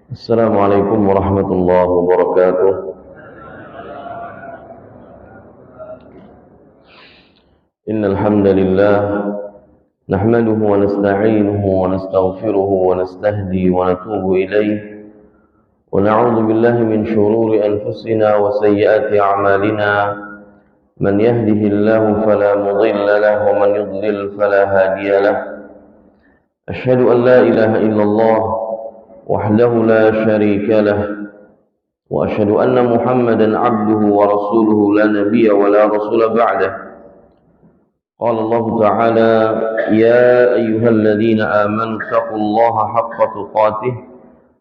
السلام عليكم ورحمة الله وبركاته. إن الحمد لله نحمده ونستعينه ونستغفره ونستهدي ونتوب إليه، ونعوذ بالله من شرور أنفسنا وسيئات أعمالنا. من يهده الله فلا مضل له ومن يضلل فلا هادي له. أشهد أن لا إله إلا الله وحده لا شريك له، وأشهد أن محمدا عبده ورسوله لا نبي ولا رسول بعده. قال الله تعالى: يا أيها الذين آمنوا اتقوا الله حق تقاته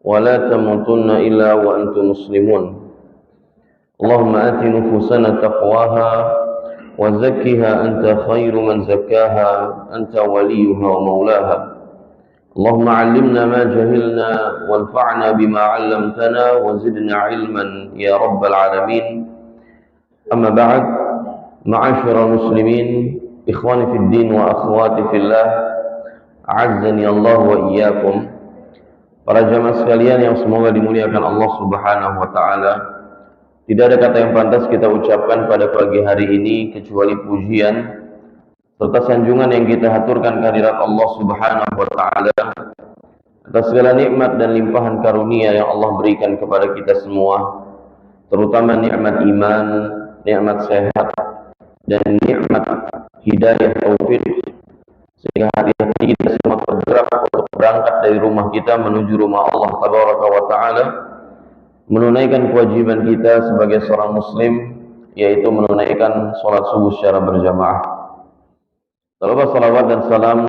ولا تموتن إلا وأنتم مسلمون. اللهم آت نفوسنا تقواها وزكها أنت خير من زكاها، أنت وليها ومولاها. اللهم علمنا ما جهلنا وانفعنا بما علمتنا وزدنا علما يا رب العالمين. أما بعد، معاشر المسلمين، ikhwani fid din wa akhwati fillah, a'azzani Allah wa iyyakum. Para jamaah sekalian yang semoga dimuliakan Allah Subhanahu wa taala. Tidak ada kata yang pantas kita ucapkan pada pagi hari ini kecuali pujian serta sanjungan yang kita haturkan kehadirat Allah Subhanahu wa taala atas segala nikmat dan limpahan karunia yang Allah berikan kepada kita semua, terutama nikmat iman, nikmat sehat, dan nikmat hidayah taufik, sehingga hati-hati kita semua bergerak untuk berangkat dari rumah kita menuju rumah Allah Tabaraka wa Ta'ala, menunaikan kewajiban kita sebagai seorang muslim, yaitu menunaikan sholat subuh secara berjamaah. Salawat, salawat dan salam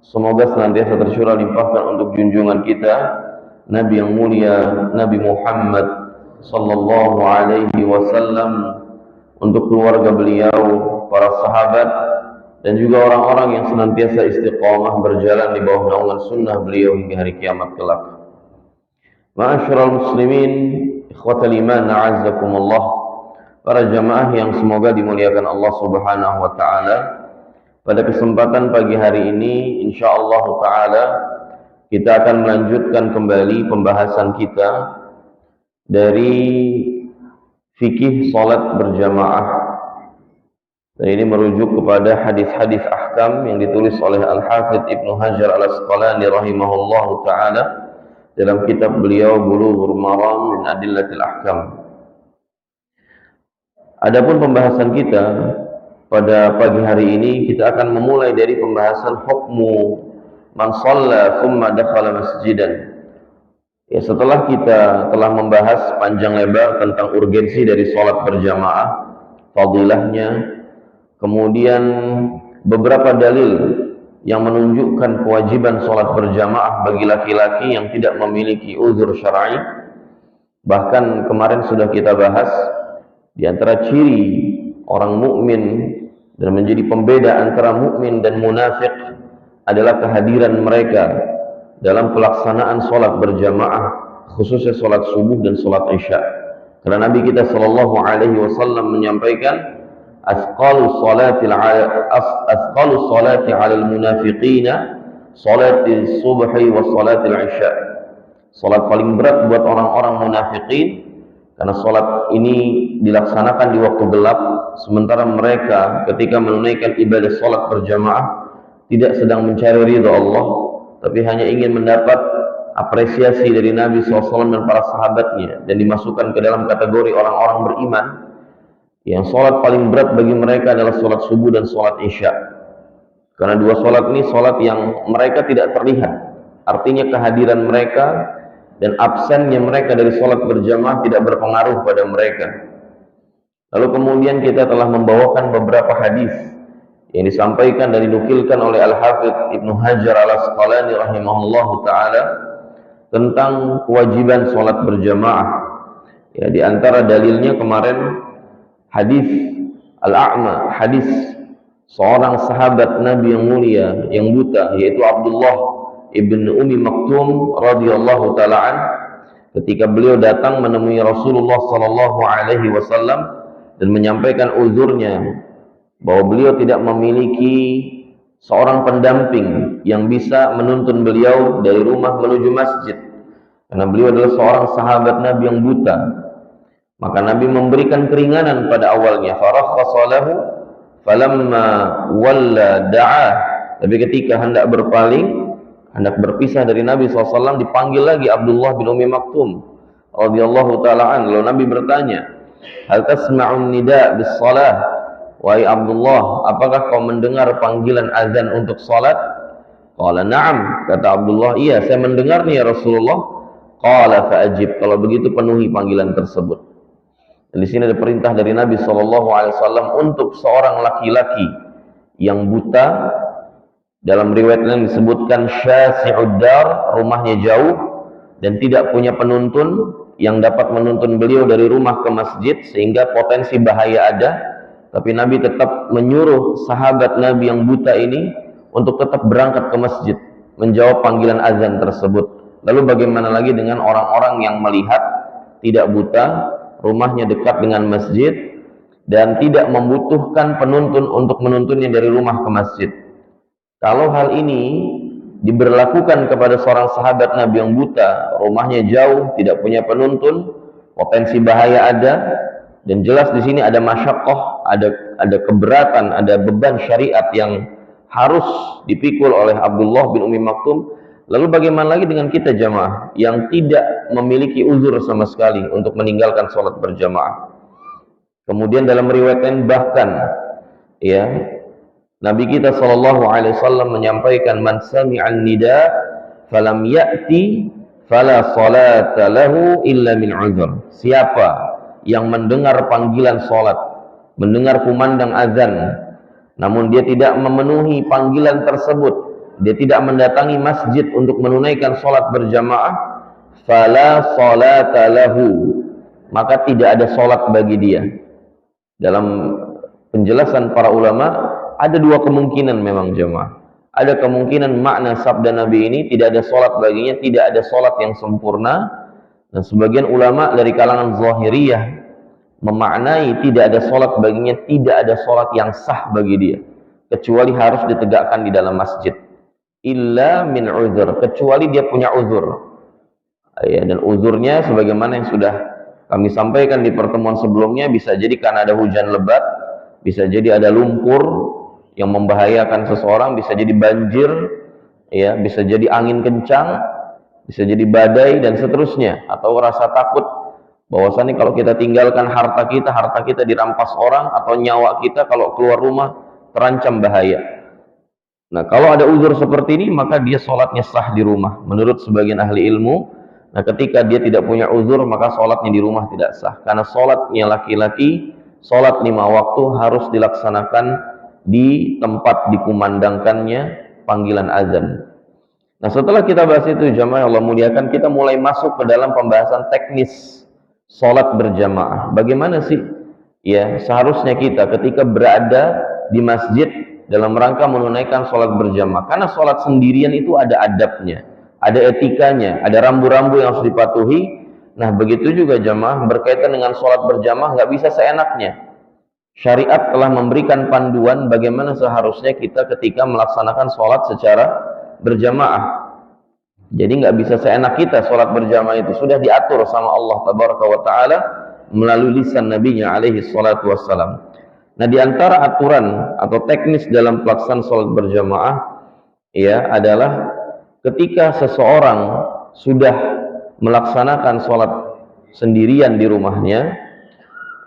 semoga senantiasa tercurah limpahkan untuk junjungan kita, Nabi yang mulia, Nabi Muhammad sallallahu alaihi wasallam, untuk keluarga beliau, para sahabat, dan juga orang-orang yang senantiasa istiqamah berjalan di bawah naungan sunnah beliau hingga hari kiamat kelak. Ma'asyiral muslimin, ikhwatal iman, a'azzakumullah, para jamaah yang semoga dimuliakan Allah Subhanahu wa taala. Pada kesempatan pagi hari ini, insyaallah taala, kita akan melanjutkan kembali pembahasan kita dari fikih salat berjamaah. Dan ini merujuk kepada hadis-hadis ahkam yang ditulis oleh Al-Hafidz Ibnu Hajar Al-Asqalani rahimahullahu taala dalam kitab beliau Bulughul Maram min Adillatil Ahkam. Adapun pembahasan kita pada pagi hari ini, kita akan memulai dari pembahasan hukmu man shalla thumma dakhala masjidan. Ya, setelah kita telah membahas panjang lebar tentang urgensi dari sholat berjamaah, fadilahnya, kemudian beberapa dalil yang menunjukkan kewajiban sholat berjamaah bagi laki-laki yang tidak memiliki uzur syar'i. Bahkan kemarin sudah kita bahas di antara ciri orang mukmin dan menjadi pembeda antara mukmin dan munafik adalah kehadiran mereka dalam pelaksanaan sholat berjamaah, khususnya sholat subuh dan sholat isya. Karena Nabi kita sallallahu alaihi wasallam menyampaikan, asqalu salati 'alal munafiqina salati subhi wa salatil isya. Salat paling berat buat orang-orang munafikin, karena salat ini dilaksanakan di waktu gelap, sementara mereka ketika menunaikan ibadah salat berjamaah tidak sedang mencari ridha Allah, tapi hanya ingin mendapat apresiasi dari Nabi SAW dan para sahabatnya, dan dimasukkan ke dalam kategori orang-orang beriman yang sholat paling berat bagi mereka adalah sholat subuh dan sholat isya. Karena dua sholat ini sholat yang mereka tidak terlihat, artinya kehadiran mereka dan absennya mereka dari sholat berjamaah tidak berpengaruh pada mereka. Lalu kemudian kita telah membawakan beberapa hadis yang disampaikan dan dinukilkan oleh Al-Hafidz Ibnu Hajar Al-Asqalani rahimahullahu taala tentang kewajiban sholat berjamaah. Ya, di antara dalilnya kemarin hadis Al-A'ma, hadis seorang sahabat Nabi yang mulia yang buta, yaitu Abdullah ibn Ummi Maktum radhiyallahu taala an, ketika beliau datang menemui Rasulullah sallallahu alaihi wasallam dan menyampaikan uzurnya bahwa beliau tidak memiliki seorang pendamping yang bisa menuntun beliau dari rumah menuju masjid. karena beliau adalah seorang sahabat Nabi yang buta. Maka Nabi memberikan keringanan pada awalnya, farakhkhasa lahu falamma walla da'a. Tapi ketika hendak berpaling, hendak berpisah dari Nabi SAW, dipanggil lagi Abdullah bin Ummi Maktum radhiyallahu ta'ala an. Lalu Nabi bertanya, hal tasma'un nida bis salah? Wahai Abdullah, apakah kau mendengar panggilan azan untuk salat? Qala na'am, kata Abdullah, iya saya mendengarnya ya Rasulullah. Qala fa'ajib, kalau begitu penuhi panggilan tersebut. Dan di sini ada perintah dari Nabi SAW untuk seorang laki-laki yang buta. Dalam riwayat yang disebutkan syasi'ud dar, rumahnya jauh dan tidak punya penuntun yang dapat menuntun beliau dari rumah ke masjid, sehingga potensi bahaya ada. Tapi Nabi tetap menyuruh sahabat Nabi yang buta ini untuk tetap berangkat ke masjid, menjawab panggilan azan tersebut. Lalu bagaimana lagi dengan orang-orang yang melihat, tidak buta, rumahnya dekat dengan masjid dan tidak membutuhkan penuntun untuk menuntunnya dari rumah ke masjid? Kalau hal ini diberlakukan kepada seorang sahabat Nabi yang buta, rumahnya jauh, tidak punya penuntun, potensi bahaya ada, dan jelas di sini ada masyaqqah, ada keberatan, ada beban syariat yang harus dipikul oleh Abdullah bin Ummi Maktum. Lalu bagaimana lagi dengan kita jamaah yang tidak memiliki uzur sama sekali untuk meninggalkan sholat berjamaah? Kemudian dalam riwayat lain bahkan ya, Nabi kita SAW menyampaikan, man sami'an nida falam ya'ti fala salata lahu illa min uzur. Siapa yang mendengar panggilan sholat, mendengar kumandang azan, namun dia tidak memenuhi panggilan tersebut, dia tidak mendatangi masjid untuk menunaikan sholat berjamaah, fala salata lahu, maka tidak ada sholat bagi dia. Dalam penjelasan para ulama, ada dua kemungkinan memang jemaah. Ada kemungkinan makna sabda Nabi ini tidak ada sholat baginya, tidak ada sholat yang sempurna. Dan sebagian ulama dari kalangan Zahiriyah memaknai tidak ada sholat baginya, tidak ada sholat yang sah bagi dia, kecuali harus ditegakkan di dalam masjid. Illa min uzur, kecuali dia punya uzur. Ya, dan uzurnya sebagaimana yang sudah kami sampaikan di pertemuan sebelumnya, bisa jadi karena ada hujan lebat, bisa jadi ada lumpur yang membahayakan seseorang, bisa jadi banjir, ya, bisa jadi angin kencang, bisa jadi badai dan seterusnya, atau rasa takut bahwasanya kalau kita tinggalkan harta kita dirampas orang, atau nyawa kita kalau keluar rumah terancam bahaya. Nah, kalau ada uzur seperti ini, maka dia sholatnya sah di rumah menurut sebagian ahli ilmu. Nah, ketika dia tidak punya uzur, maka sholatnya di rumah tidak sah, karena sholatnya laki-laki, sholat 5 waktu harus dilaksanakan di tempat dikumandangkannya panggilan azan. Nah, setelah kita bahas itu jamaah Allah muliakan, kita mulai masuk ke dalam pembahasan teknis sholat berjamaah. Bagaimana sih ya seharusnya kita ketika berada di masjid dalam rangka menunaikan sholat berjamaah? Karena sholat sendirian itu ada adabnya, ada etikanya, ada rambu-rambu yang harus dipatuhi. Nah, begitu juga jamaah berkaitan dengan sholat berjamaah, nggak bisa seenaknya. Syariat telah memberikan panduan bagaimana seharusnya kita ketika melaksanakan sholat secara berjamaah. Jadi nggak bisa seenak kita sholat berjamaah, itu sudah diatur sama Allah Tabaraka wa Ta'ala melalui lisan Nabi-Nya alaihi salatu wassalam. Nah, di antara aturan atau teknis dalam pelaksanaan sholat berjamaah ya adalah ketika seseorang sudah melaksanakan sholat sendirian di rumahnya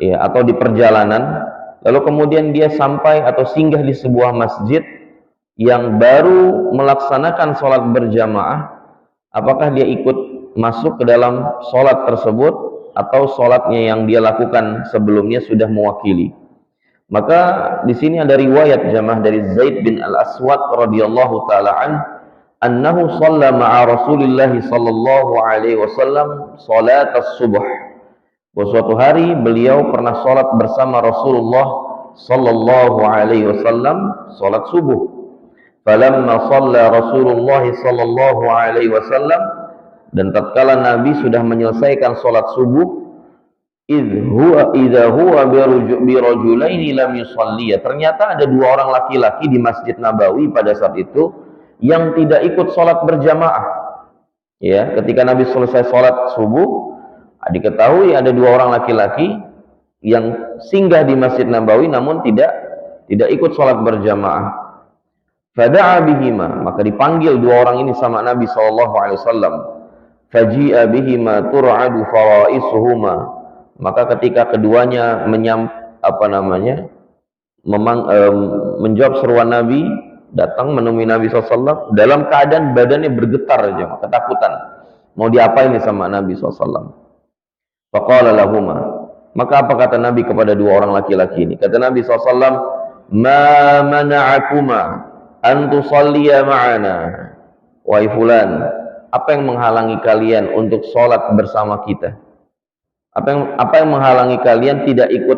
ya, atau di perjalanan, lalu kemudian dia sampai atau singgah di sebuah masjid yang baru melaksanakan sholat berjamaah, apakah dia ikut masuk ke dalam sholat tersebut atau sholatnya yang dia lakukan sebelumnya sudah mewakili? Maka di sini ada riwayat jamaah dari Zaid bin Al-Aswad radhiyallahu taala annahu shalla ma'a Rasulillah sallallahu alaihi wasallam salat as-subuh. Suatu hari beliau pernah sholat bersama Rasulullah sallallahu alaihi wasallam sholat subuh. Falamma shalla Rasulullah sallallahu alaihi wasallam, dan tatkala Nabi sudah menyelesaikan sholat subuh, idza huwa bi rajulaini lam yusalliya, ternyata ada 2 orang laki-laki di Masjid Nabawi pada saat itu yang tidak ikut sholat berjamaah. Ya, ketika Nabi selesai sholat subuh, diketahui ada dua orang laki-laki yang singgah di Masjid Nabawi namun tidak ikut sholat berjamaah. Fada'a bihima, maka dipanggil dua orang ini sama Nabi SAW. Faji'a bihima tur'adu faraisuhuma, maka ketika keduanya menjawab seruan Nabi, datang menemui Nabi SAW dalam keadaan badannya bergetar aja, ketakutan. Mau diapain ini sama Nabi SAW? Faqala lahuma, maka apa kata Nabi kepada dua orang laki-laki ini? Kata Nabi SAW, ma mana'akuma an tusalliya ma'ana. Wahai fulan, apa yang menghalangi kalian untuk sholat bersama kita? Apa yang menghalangi kalian tidak ikut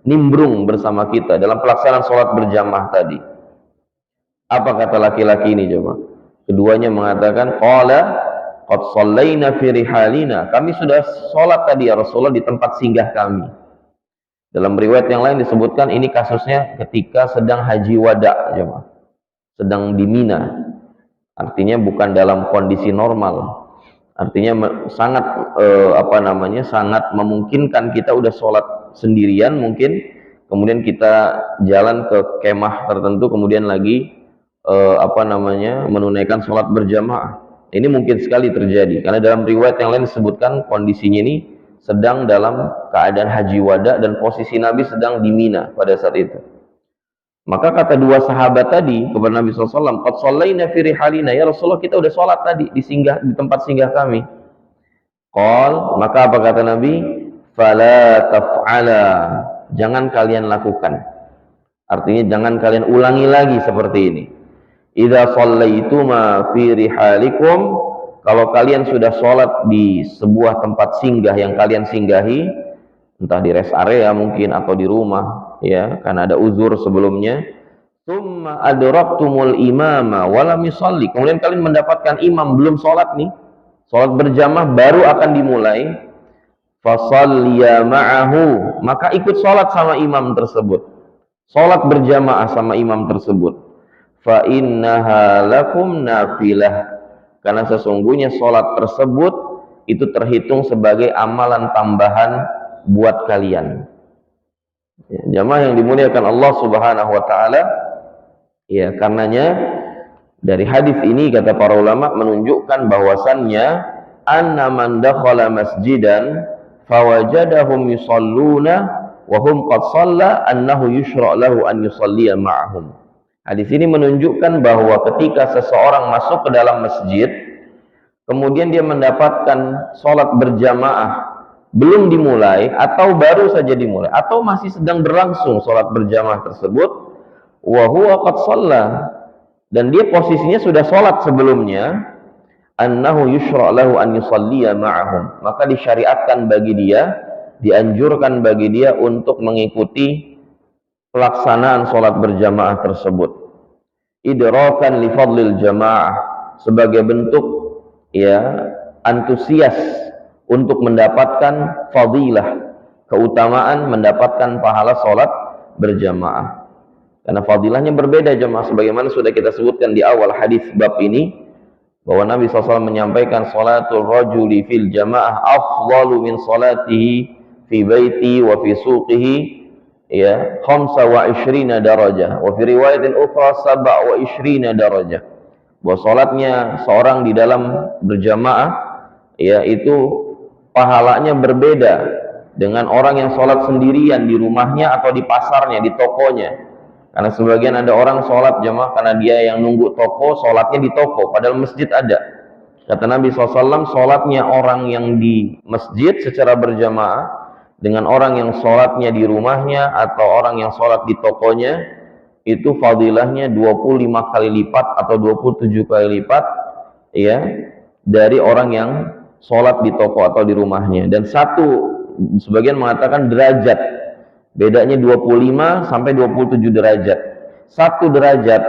nimbrung bersama kita dalam pelaksanaan sholat berjamaah tadi? Apa kata laki-laki ini coba? Keduanya mengatakan, qala qad shallaina fi rihalina, kami sudah sholat tadi ya Rasulullah di tempat singgah kami. Dalam riwayat yang lain disebutkan ini kasusnya ketika sedang haji wada, jemaah, sedang di Mina, artinya bukan dalam kondisi normal. Artinya sangat sangat memungkinkan kita udah sholat sendirian mungkin, kemudian kita jalan ke kemah tertentu, kemudian lagi menunaikan sholat berjamaah. Ini mungkin sekali terjadi, karena dalam riwayat yang lain disebutkan kondisinya ini sedang dalam keadaan haji wada dan posisi Nabi sedang di Mina pada saat itu. Maka kata dua sahabat tadi kepada Nabi SAW, qad shallaina fi rihalina, ya Rasulullah kita udah sholat tadi di tempat singgah kami. Qal, maka apa kata Nabi? Fala taf'ala, jangan kalian lakukan. Artinya jangan kalian ulangi lagi seperti ini. Idza shallaituma fi rihalikum, kalau kalian sudah sholat di sebuah tempat singgah yang kalian singgahi, entah di rest area mungkin atau di rumah, ya, karena ada uzur sebelumnya. Tsumma adraktumul imama wa lam yusalli, kemudian kalian mendapatkan imam belum sholat nih, sholat berjamaah baru akan dimulai. Fasalliya ma'ahu, maka ikut sholat sama imam tersebut, sholat berjamaah sama imam tersebut. Fa innaha lakum nafilah, karena sesungguhnya sholat tersebut itu terhitung sebagai amalan tambahan buat kalian. Ya, jamaah yang dimuliakan Allah Subhanahu wa taala, ya, karenanya dari hadis ini kata para ulama menunjukkan bahwasannya anna man dakhala masjidan fawajadahum yusalluna wa hum qad shalla annahu yushra' lahu an yusalliya ma'ahum. Hadis ini menunjukkan bahwa ketika seseorang masuk ke dalam masjid, kemudian dia mendapatkan sholat berjamaah belum dimulai atau baru saja dimulai atau masih sedang berlangsung sholat berjamaah tersebut, wa huwa qad shalla, dan dia posisinya sudah sholat sebelumnya, annahu yushra' lahu an yusalliya ma'ahum, maka disyariatkan bagi dia, dianjurkan bagi dia untuk mengikuti pelaksanaan sholat berjamaah tersebut. Idrakan li fadlil jamaah, sebagai bentuk, ya, antusias untuk mendapatkan fadilah, keutamaan mendapatkan pahala sholat berjamaah. Karena fadilahnya berbeda jemaah, sebagaimana sudah kita sebutkan di awal hadis bab ini, bahwa Nabi SAW menyampaikan sholatul rajuli fil jamaah afdalu min sholatihi fi baiti wa fi suqihi, ya, 25 darajah, wa fi riwayatin ukhra 27 darajah. Bahwa sholatnya seorang di dalam berjamaah, ya, itu pahalanya berbeda dengan orang yang sholat sendirian di rumahnya atau di pasarnya, di tokonya. Karena sebagian ada orang sholat jamaah karena dia yang nunggu toko, sholatnya di toko, padahal masjid ada. Kata Nabi SAW, sholatnya orang yang di masjid secara berjamaah dengan orang yang sholatnya di rumahnya atau orang yang sholat di tokonya, itu fadilahnya 25 kali lipat atau 27 kali lipat, ya, dari orang yang sholat di toko atau di rumahnya. Dan sebagian mengatakan derajat, bedanya 25 sampai 27 derajat. Satu derajat,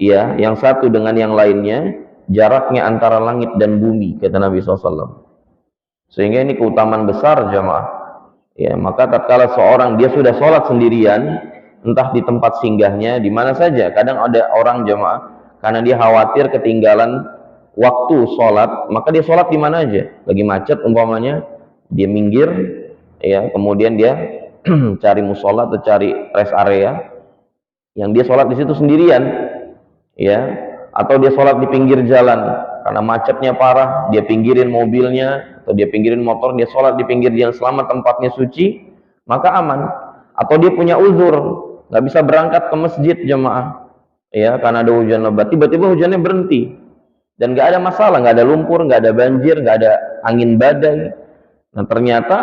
ya, yang satu dengan yang lainnya jaraknya antara langit dan bumi, kata Nabi SAW. Sehingga ini keutamaan besar jamaah. Ya, maka tatkala seorang dia sudah sholat sendirian, entah di tempat singgahnya di mana saja, kadang ada orang jamaah karena dia khawatir ketinggalan waktu sholat, maka dia sholat di mana aja. Lagi macet umpamanya, dia minggir, ya, kemudian dia cari musola atau cari rest area, yang dia sholat di situ sendirian, ya, atau dia sholat di pinggir jalan karena macetnya parah, dia pinggirin mobilnya atau dia pinggirin motor, dia sholat di pinggir jalan selama tempatnya suci, maka aman. Atau dia punya uzur, nggak bisa berangkat ke masjid jemaah, ya, karena ada hujan lebat, tiba-tiba hujannya berhenti dan nggak ada masalah, nggak ada lumpur, nggak ada banjir, nggak ada angin badai. Nah ternyata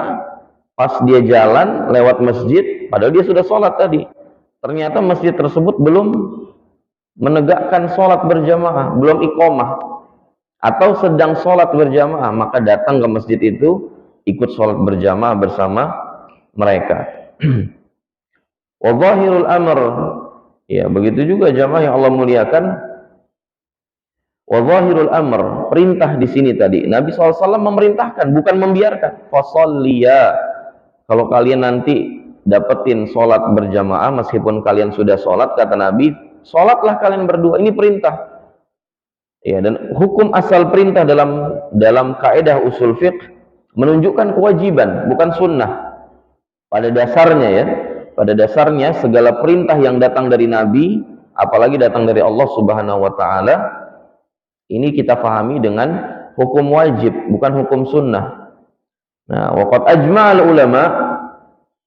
pas dia jalan lewat masjid, padahal dia sudah sholat tadi, ternyata masjid tersebut belum menegakkan sholat berjamaah, belum iqomah, atau sedang sholat berjamaah, maka datang ke masjid itu, ikut sholat berjamaah bersama mereka. Wa zahirul amr, ya, begitu juga jamaah yang Allah muliakan. Wa zahirul amr, perintah di sini tadi Nabi SAW memerintahkan, bukan membiarkan. Fasolliya, kalau kalian nanti dapetin sholat berjamaah meskipun kalian sudah sholat, kata Nabi, sholatlah kalian berdua. Ini perintah, ya. Dan hukum asal perintah dalam kaidah usul fiqh menunjukkan kewajiban, bukan sunnah. Pada dasarnya, ya, pada dasarnya segala perintah yang datang dari Nabi, apalagi datang dari Allah Subhanahu wa taala, ini kita pahami dengan hukum wajib, bukan hukum sunnah. Nah, waqad ajma'al ulama,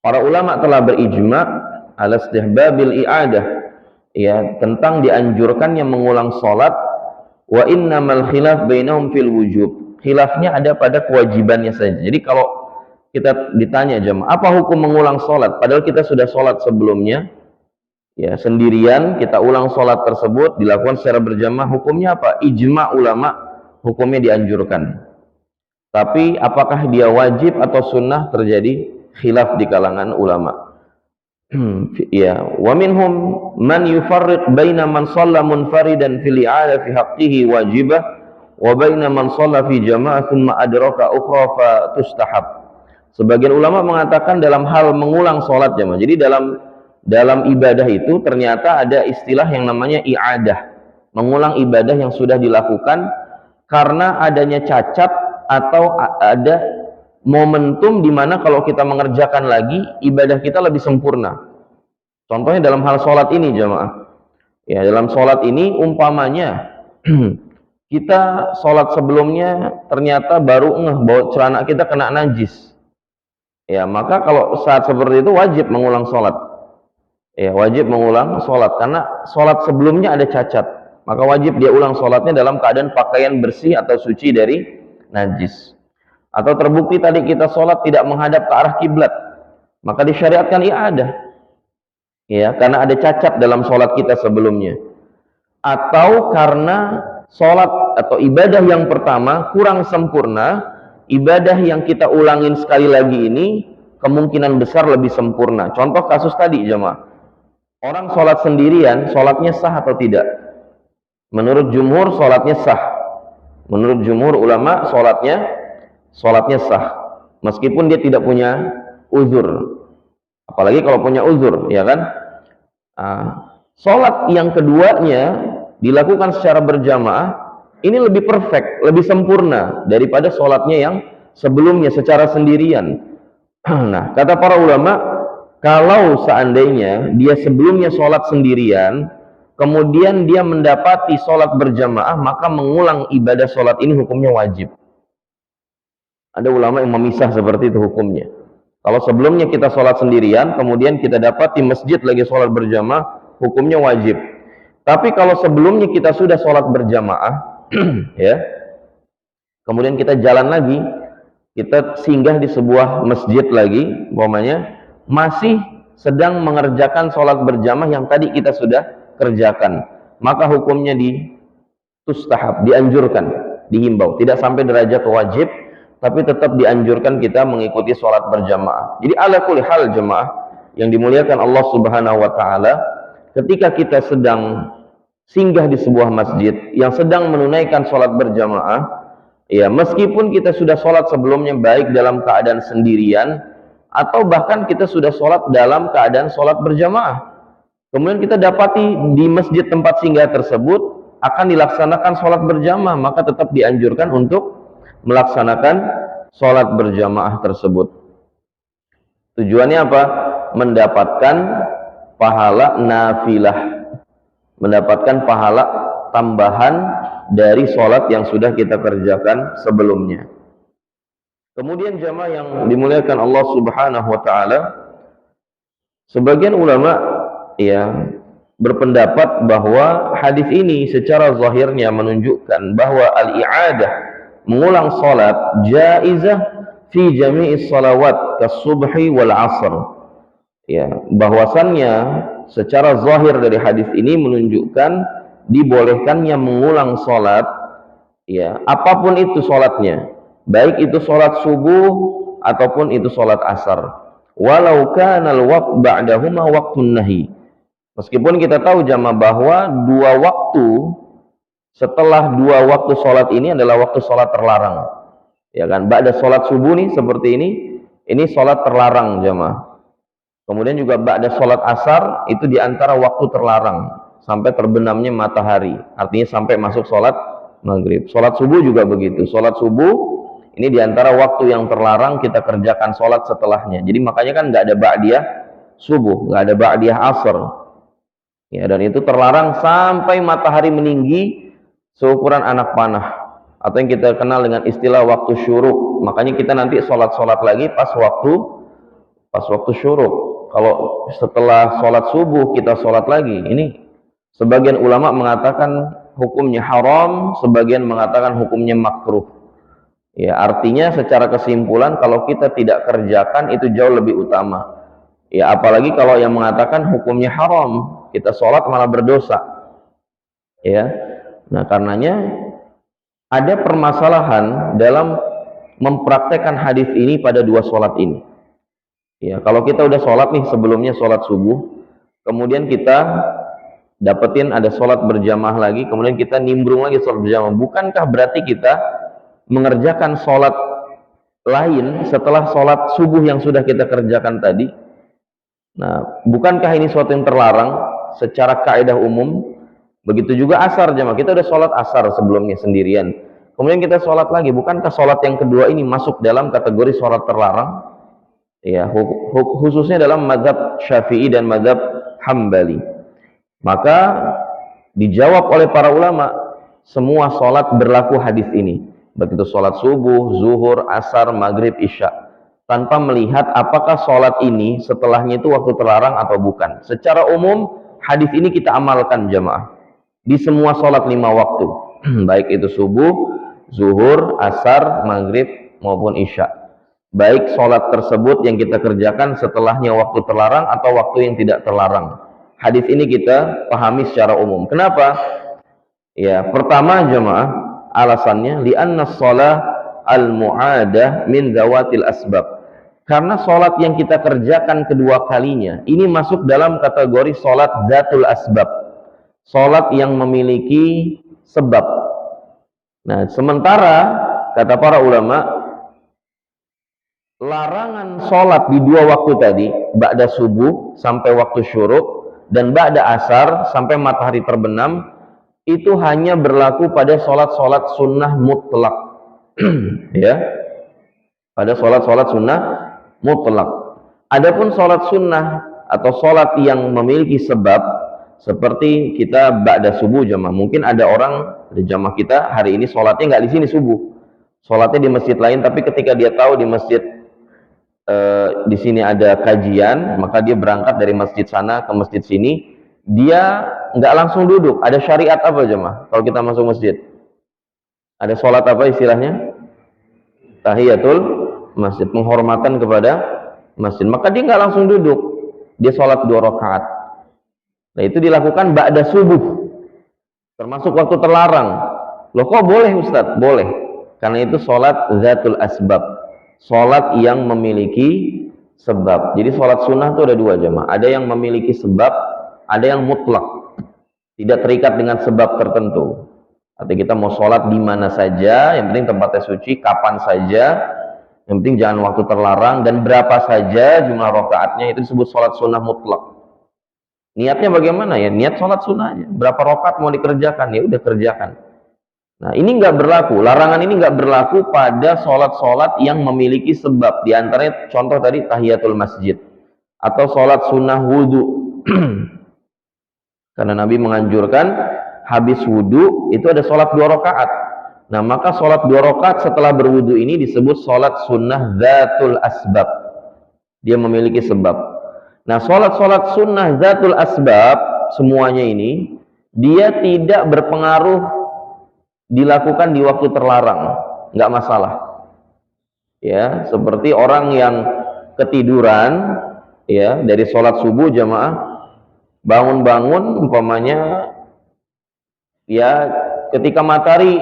para ulama telah berijma ala istihbabil i'adah, ya, tentang dianjurkannya mengulang salat. Wa innamal khilaf bainahum fil wujub, khilafnya ada pada kewajibannya saja. Jadi kalau kita ditanya jemaah, apa hukum mengulang sholat? Padahal kita sudah sholat sebelumnya, ya, sendirian, kita ulang sholat tersebut, dilakukan secara berjamaah, hukumnya apa? Ijma ulama, hukumnya dianjurkan. Tapi apakah dia wajib atau sunnah, terjadi khilaf di kalangan ulama. Ya, wa minhum man yufarriq baina man shalla munfaridan fil i'adah fi haqqihi wajibah wa baina man shalla fi jamaah thumma adraka ukhra fa tustahab. Sebagian ulama mengatakan dalam hal mengulang sholat jemaah. Jadi dalam ibadah itu ternyata ada istilah yang namanya i'adah, mengulang ibadah yang sudah dilakukan karena adanya cacat atau ada momentum di mana kalau kita mengerjakan lagi ibadah kita lebih sempurna. Contohnya dalam hal sholat ini jemaah. Ya, dalam sholat ini umpamanya kita sholat sebelumnya ternyata baru ngeh bahwa celana kita kena najis. Ya, maka kalau saat seperti itu wajib mengulang sholat. Ya, wajib mengulang sholat karena sholat sebelumnya ada cacat. Maka wajib dia ulang sholatnya dalam keadaan pakaian bersih atau suci dari najis. Atau terbukti tadi kita sholat tidak menghadap ke arah kiblat, maka disyariatkan i'adah. Ya, karena ada cacat dalam sholat kita sebelumnya. Atau karena sholat atau ibadah yang pertama kurang sempurna, ibadah yang kita ulangin sekali lagi ini kemungkinan besar lebih sempurna. Contoh kasus tadi jemaah, orang sholat sendirian, sholatnya sah atau tidak? Menurut jumhur sholatnya sah. Menurut jumhur ulama sholatnya sah, meskipun dia tidak punya uzur. Apalagi kalau punya uzur, ya kan? Sholat yang keduanya dilakukan secara berjamaah, ini lebih perfect, lebih sempurna daripada sholatnya yang sebelumnya secara sendirian. Nah, kata para ulama, kalau seandainya dia sebelumnya sholat sendirian, kemudian dia mendapati sholat berjamaah, maka mengulang ibadah sholat ini hukumnya wajib. Ada ulama yang memisah seperti itu hukumnya. Kalau sebelumnya kita sholat sendirian, kemudian kita dapat di masjid lagi sholat berjamaah, hukumnya wajib. Tapi kalau sebelumnya kita sudah sholat berjamaah, ya, kemudian kita jalan lagi, kita singgah di sebuah masjid lagi, umpamanya masih sedang mengerjakan sholat berjamaah yang tadi kita sudah kerjakan, maka hukumnya tustahab, dianjurkan, dihimbau, tidak sampai derajat wajib, tapi tetap dianjurkan kita mengikuti sholat berjamaah. Jadi ala kulli hal jemaah yang dimuliakan Allah Subhanahu wa taala, ketika kita sedang singgah di sebuah masjid yang sedang menunaikan sholat berjamaah, ya, meskipun kita sudah sholat sebelumnya baik dalam keadaan sendirian atau bahkan kita sudah sholat dalam keadaan sholat berjamaah, kemudian kita dapati di masjid tempat singgah tersebut akan dilaksanakan sholat berjamaah, maka tetap dianjurkan untuk melaksanakan sholat berjamaah tersebut. Tujuannya apa? Mendapatkan pahala nafilah, mendapatkan pahala tambahan dari sholat yang sudah kita kerjakan sebelumnya. Kemudian jamaah yang dimuliakan Allah Subhanahu wa taala, sebagian ulama ya berpendapat bahwa hadis ini secara zahirnya menunjukkan bahwa al-i'adah, mengulang salat, jaizah fi jami'is salawat kas-subhi wal 'asr. Ya, bahwasannya secara zahir dari hadis ini menunjukkan dibolehkannya mengulang salat, ya, apapun itu salatnya, baik itu salat subuh ataupun itu salat asar, walau kana al-waqt ba'dahuma waqtun nahi. Meskipun kita tahu jamaah bahwa dua waktu setelah dua waktu sholat ini adalah waktu sholat terlarang, ya kan? Ba'da sholat subuh nih seperti ini sholat terlarang jamaah. Kemudian juga ba'da sholat asar itu diantara waktu terlarang sampai terbenamnya matahari, artinya sampai masuk sholat maghrib. Sholat subuh juga begitu. Sholat subuh ini diantara waktu yang terlarang kita kerjakan sholat setelahnya. Jadi makanya kan nggak ada ba'diyah subuh, nggak ada ba'diyah asar. Ya, dan itu terlarang sampai matahari meninggi seukuran anak panah, atau yang kita kenal dengan istilah waktu syuruk. Makanya kita nanti sholat lagi pas waktu syuruk. Kalau setelah sholat subuh kita sholat lagi, ini sebagian ulama mengatakan hukumnya haram, sebagian mengatakan hukumnya makruh. Ya, artinya secara kesimpulan kalau kita tidak kerjakan itu jauh lebih utama. Ya, apalagi kalau yang mengatakan hukumnya haram, kita sholat malah berdosa. Ya, nah karenanya ada permasalahan dalam mempraktekkan hadis ini pada dua sholat ini. Ya, kalau kita udah sholat nih sebelumnya sholat subuh, kemudian kita dapetin ada sholat berjamaah lagi, kemudian kita nimbrung lagi sholat berjamaah, bukankah berarti kita mengerjakan sholat lain setelah sholat subuh yang sudah kita kerjakan tadi? Nah, bukankah ini suatu yang terlarang secara kaidah umum? Begitu juga asar jamaah, kita udah sholat asar sebelumnya sendirian, kemudian kita sholat lagi, bukankah sholat yang kedua ini masuk dalam kategori sholat terlarang? Ya, khususnya dalam mazhab Syafi'i dan mazhab Hambali. Maka dijawab oleh para ulama, semua sholat berlaku hadis ini, begitu sholat subuh, zuhur, asar, maghrib, isya, tanpa melihat apakah sholat ini setelahnya itu waktu terlarang atau bukan. Secara umum hadis ini kita amalkan jamaah di semua sholat 5 waktu, baik itu subuh, zuhur, asar, maghrib maupun isya, baik sholat tersebut yang kita kerjakan setelahnya waktu terlarang atau waktu yang tidak terlarang. Hadis ini kita pahami secara umum. Kenapa? Ya, pertama jamaah, alasannya li'anna shalah al-mu'adah min zawatil asbab. Karena sholat yang kita kerjakan kedua kalinya ini masuk dalam kategori sholat zatul asbab, sholat yang memiliki sebab. Nah, sementara kata para ulama, larangan sholat di dua waktu tadi, ba'da subuh sampai waktu syuruk dan ba'da asar sampai matahari terbenam, itu hanya berlaku pada sholat-sholat sunnah mutlak. Ya, pada sholat-sholat sunnah mutlak. Adapun sholat sunnah atau sholat yang memiliki sebab, seperti kita ba'da subuh jamaah, mungkin ada orang di jamaah kita hari ini sholatnya nggak di sini subuh, sholatnya di masjid lain, tapi ketika dia tahu di masjid di sini ada kajian, maka dia berangkat dari masjid sana ke masjid sini, dia nggak langsung duduk. Ada syariat apa jemaah? Kalau kita masuk masjid, ada sholat apa istilahnya? Tahiyatul masjid, penghormatan kepada masjid. Maka dia nggak langsung duduk, dia sholat 2 rakaat. Nah, itu dilakukan ba'da subuh, termasuk waktu terlarang. Loh, kok boleh Ustadz? Boleh, karena itu sholat zatul asbab, sholat yang memiliki sebab. Jadi sholat sunnah itu ada dua jemaah, ada yang memiliki sebab, ada yang mutlak, tidak terikat dengan sebab tertentu. Artinya kita mau sholat di mana saja, yang penting tempatnya suci, kapan saja, yang penting jangan waktu terlarang, dan berapa saja jumlah rakaatnya, itu disebut sholat sunnah mutlak. Niatnya bagaimana ya? Niat sholat sunnah aja. Berapa rakaat mau dikerjakan, ya udah kerjakan. Nah, ini nggak berlaku. Larangan ini nggak berlaku pada sholat-sholat yang memiliki sebab. Di antaranya contoh tadi tahiyatul masjid atau sholat sunnah wudhu. Karena Nabi menganjurkan habis wudhu itu ada sholat 2 rakaat. Nah, maka sholat 2 rakaat setelah berwudhu ini disebut sholat sunnah zatul asbab. Dia memiliki sebab. Nah, sholat-sholat sunnah zatul asbab semuanya ini dia tidak berpengaruh dilakukan di waktu terlarang, nggak masalah. Ya, seperti orang yang ketiduran, ya, dari sholat subuh jamaah, bangun-bangun, umpamanya, ya, ketika matahari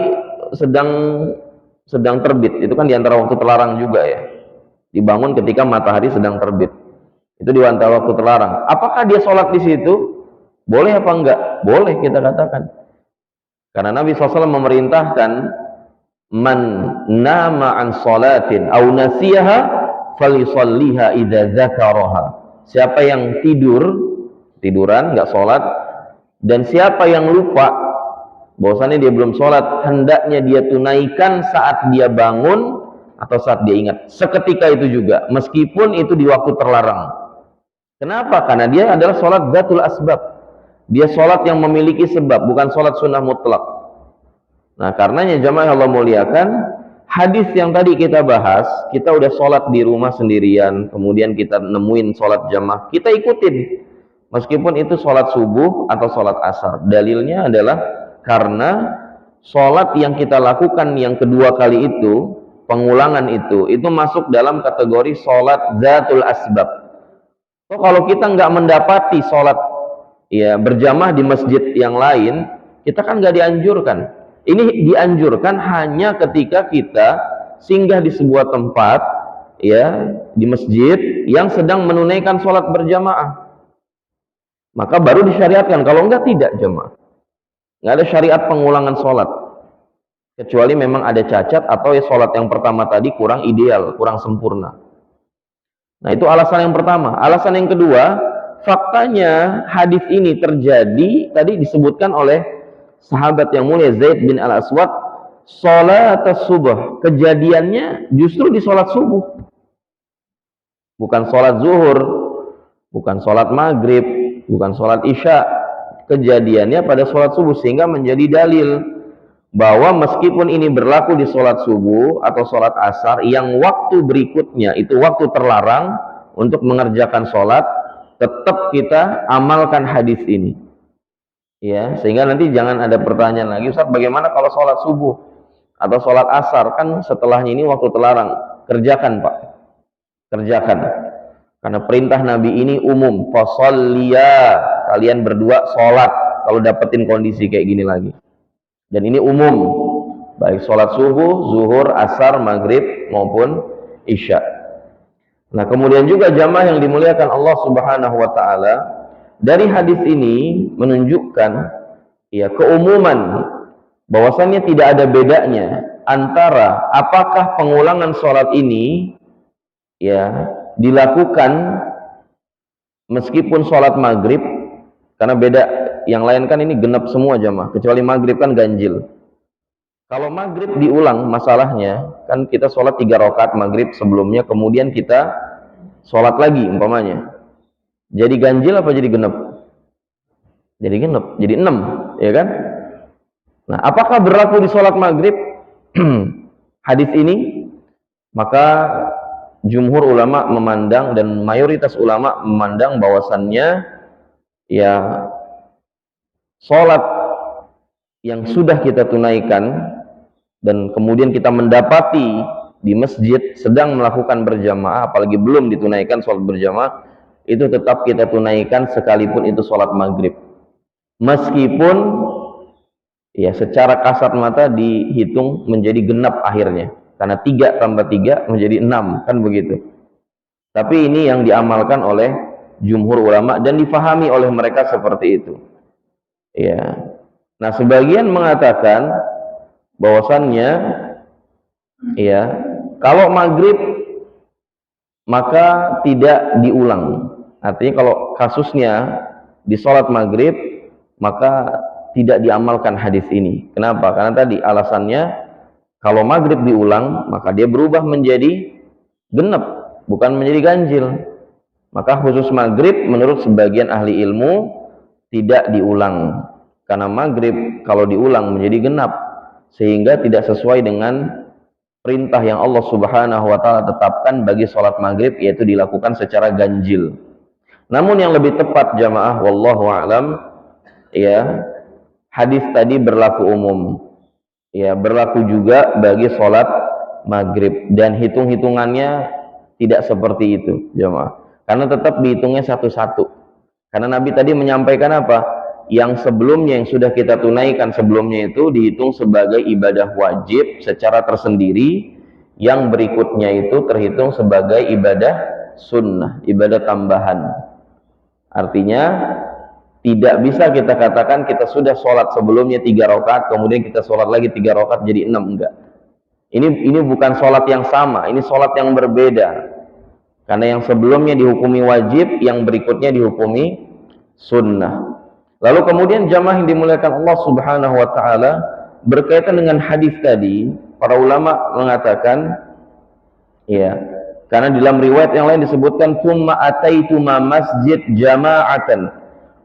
sedang terbit, itu kan diantara waktu terlarang juga ya. Dibangun ketika matahari sedang terbit, itu di antara waktu terlarang. Apakah dia sholat di situ? Boleh apa enggak? Boleh kita katakan. Karena Nabi SAW memerintahkan man nama an salatin aw nasiyaha falyusalliha idza dzakaraha. Siapa yang tiduran enggak sholat, dan siapa yang lupa bahwasanya dia belum sholat, hendaknya dia tunaikan saat dia bangun atau saat dia ingat. Seketika itu juga, meskipun itu di waktu terlarang. Kenapa? Karena dia adalah sholat zatul asbab. Dia sholat yang memiliki sebab, bukan sholat sunnah mutlak. Nah, karenanya jamaah Allah muliakan, hadis yang tadi kita bahas, kita udah sholat di rumah sendirian, kemudian kita nemuin sholat jamaah, kita ikutin. Meskipun itu sholat subuh atau sholat asar. Dalilnya adalah karena sholat yang kita lakukan yang kedua kali itu, pengulangan itu masuk dalam kategori sholat zatul asbab. So, kalau kita nggak mendapati sholat ya berjamaah di masjid yang lain, kita kan nggak dianjurkan. Ini dianjurkan hanya ketika kita singgah di sebuah tempat, ya, di masjid yang sedang menunaikan sholat berjamaah, maka baru disyariatkan. Kalau enggak, tidak jamaah. Nggak ada syariat pengulangan sholat, kecuali memang ada cacat atau ya sholat yang pertama tadi kurang ideal, kurang sempurna. Nah, itu alasan yang pertama. Alasan yang kedua, faktanya hadis ini terjadi, tadi disebutkan oleh sahabat yang mulia Zaid bin Al-Aswad, sholat subuh, kejadiannya justru di sholat subuh, bukan sholat zuhur, bukan sholat maghrib, bukan sholat isya. Kejadiannya pada sholat subuh, sehingga menjadi dalil bahwa meskipun ini berlaku di sholat subuh atau sholat asar yang waktu berikutnya itu waktu terlarang untuk mengerjakan sholat, tetap kita amalkan hadis ini, ya, sehingga nanti jangan ada pertanyaan lagi, Ustaz, bagaimana kalau sholat subuh atau sholat asar, kan setelahnya ini waktu terlarang. Kerjakan, Pak, kerjakan, karena perintah Nabi ini umum, fasolliya, kalian berdua sholat kalau dapetin kondisi kayak gini lagi. Dan ini umum, baik sholat subuh, zuhur, asar, maghrib maupun isya. Nah, kemudian juga jamaah yang dimuliakan Allah Subhanahu wa taala, dari hadis ini menunjukkan ya keumuman bahwasannya tidak ada bedanya antara apakah pengulangan sholat ini ya dilakukan meskipun sholat maghrib, karena beda. Yang lain kan ini genap semua jamaah, kecuali maghrib kan ganjil. Kalau maghrib diulang, masalahnya kan kita sholat 3 rakaat maghrib sebelumnya, kemudian kita sholat lagi umpamanya, jadi ganjil apa jadi genap? Jadi genap, jadi 6, ya kan? Nah, apakah berlaku di sholat maghrib hadis ini? Maka jumhur ulama memandang dan mayoritas ulama memandang bahwasannya ya sholat yang sudah kita tunaikan dan kemudian kita mendapati di masjid sedang melakukan berjamaah, apalagi belum ditunaikan sholat berjamaah, itu tetap kita tunaikan sekalipun itu sholat maghrib, meskipun ya secara kasat mata dihitung menjadi genap akhirnya, karena 3 tambah 3 menjadi 6, kan begitu. Tapi ini yang diamalkan oleh jumhur ulama dan difahami oleh mereka seperti itu. Ya, nah sebagian mengatakan bahwasannya ya kalau maghrib maka tidak diulang. Artinya kalau kasusnya di sholat maghrib, maka tidak diamalkan hadis ini. Kenapa? Karena tadi alasannya, kalau maghrib diulang, maka dia berubah menjadi genep, bukan menjadi ganjil. Maka khusus maghrib menurut sebagian ahli ilmu tidak diulang, karena maghrib kalau diulang menjadi genap, sehingga tidak sesuai dengan perintah yang Allah Subhanahu wa Ta'ala tetapkan bagi sholat maghrib, yaitu dilakukan secara ganjil. Namun yang lebih tepat jamaah, wallahu a'lam, ya, hadis tadi berlaku umum, ya, berlaku juga bagi sholat maghrib, dan hitung-hitungannya tidak seperti itu jamaah, karena tetap dihitungnya satu-satu. Karena Nabi tadi menyampaikan apa? Yang sebelumnya, yang sudah kita tunaikan sebelumnya itu dihitung sebagai ibadah wajib secara tersendiri, yang berikutnya itu terhitung sebagai ibadah sunnah, ibadah tambahan. Artinya tidak bisa kita katakan kita sudah sholat sebelumnya 3 rakaat, kemudian kita sholat lagi 3 rakaat jadi 6, enggak. Ini bukan sholat yang sama, ini sholat yang berbeda. Karena yang sebelumnya dihukumi wajib, yang berikutnya dihukumi sunnah. Lalu kemudian jamaah yang dimuliakan Allah Subhanahu wa Ta'ala, berkaitan dengan hadis tadi, para ulama mengatakan, ya, karena dalam riwayat yang lain disebutkan, "Tsumma ataituma masjid jama'atan."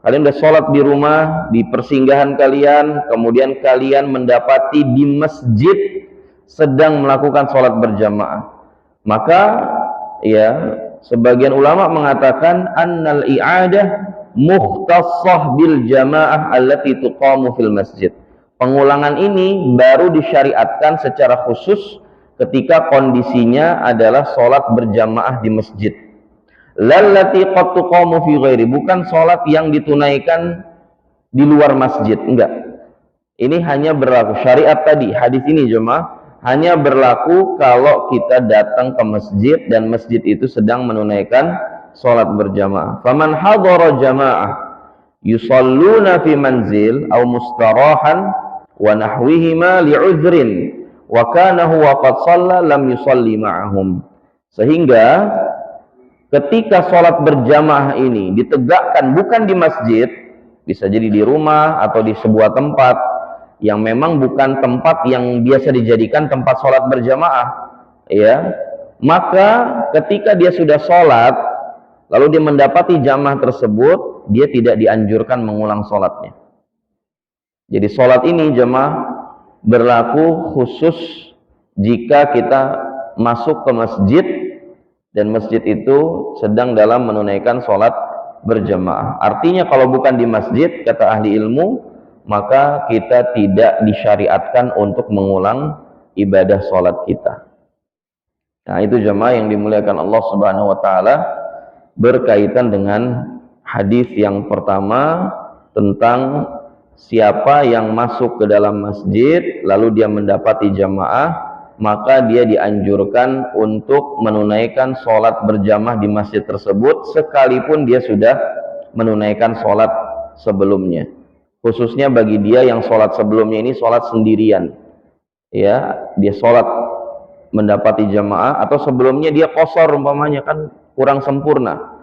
Kalian sudah sholat di rumah, di persinggahan kalian, kemudian kalian mendapati di masjid sedang melakukan sholat berjamaah. Maka, ya, sebagian ulama mengatakan annal i'adah mukhtassah bil jamaah allati tuqamu fil masjid. Pengulangan ini baru disyariatkan secara khusus ketika kondisinya adalah sholat berjamaah di masjid. Lallati qad tuqamu fi ghairi, bukan sholat yang ditunaikan di luar masjid, enggak. Ini hanya berlaku syariat tadi, hadis ini jemaah, hanya berlaku kalau kita datang ke masjid dan masjid itu sedang menunaikan sholat berjamaah. Faman hadara jamaah yusalluna fi manzil aw mustarahan wa nahwihima li'udhrin wa kana huwa qad shalla lam yusalli ma'ahum. Sehingga ketika sholat berjamaah ini ditegakkan bukan di masjid, bisa jadi di rumah atau di sebuah tempat yang memang bukan tempat yang biasa dijadikan tempat sholat berjamaah, ya, maka ketika dia sudah sholat lalu dia mendapati jamaah tersebut, dia tidak dianjurkan mengulang sholatnya. Jadi sholat ini jamaah berlaku khusus jika kita masuk ke masjid dan masjid itu sedang dalam menunaikan sholat berjamaah. Artinya kalau bukan di masjid, kata ahli ilmu, maka kita tidak disyariatkan untuk mengulang ibadah sholat kita. Nah, itu jamaah yang dimuliakan Allah Subhanahu wa Ta'ala, berkaitan dengan hadis yang pertama tentang siapa yang masuk ke dalam masjid lalu dia mendapati jamaah, maka dia dianjurkan untuk menunaikan sholat berjamaah di masjid tersebut sekalipun dia sudah menunaikan sholat sebelumnya. Khususnya bagi dia yang sholat sebelumnya ini sholat sendirian, ya, dia sholat mendapati jamaah, atau sebelumnya dia qashar umpamanya, kan kurang sempurna,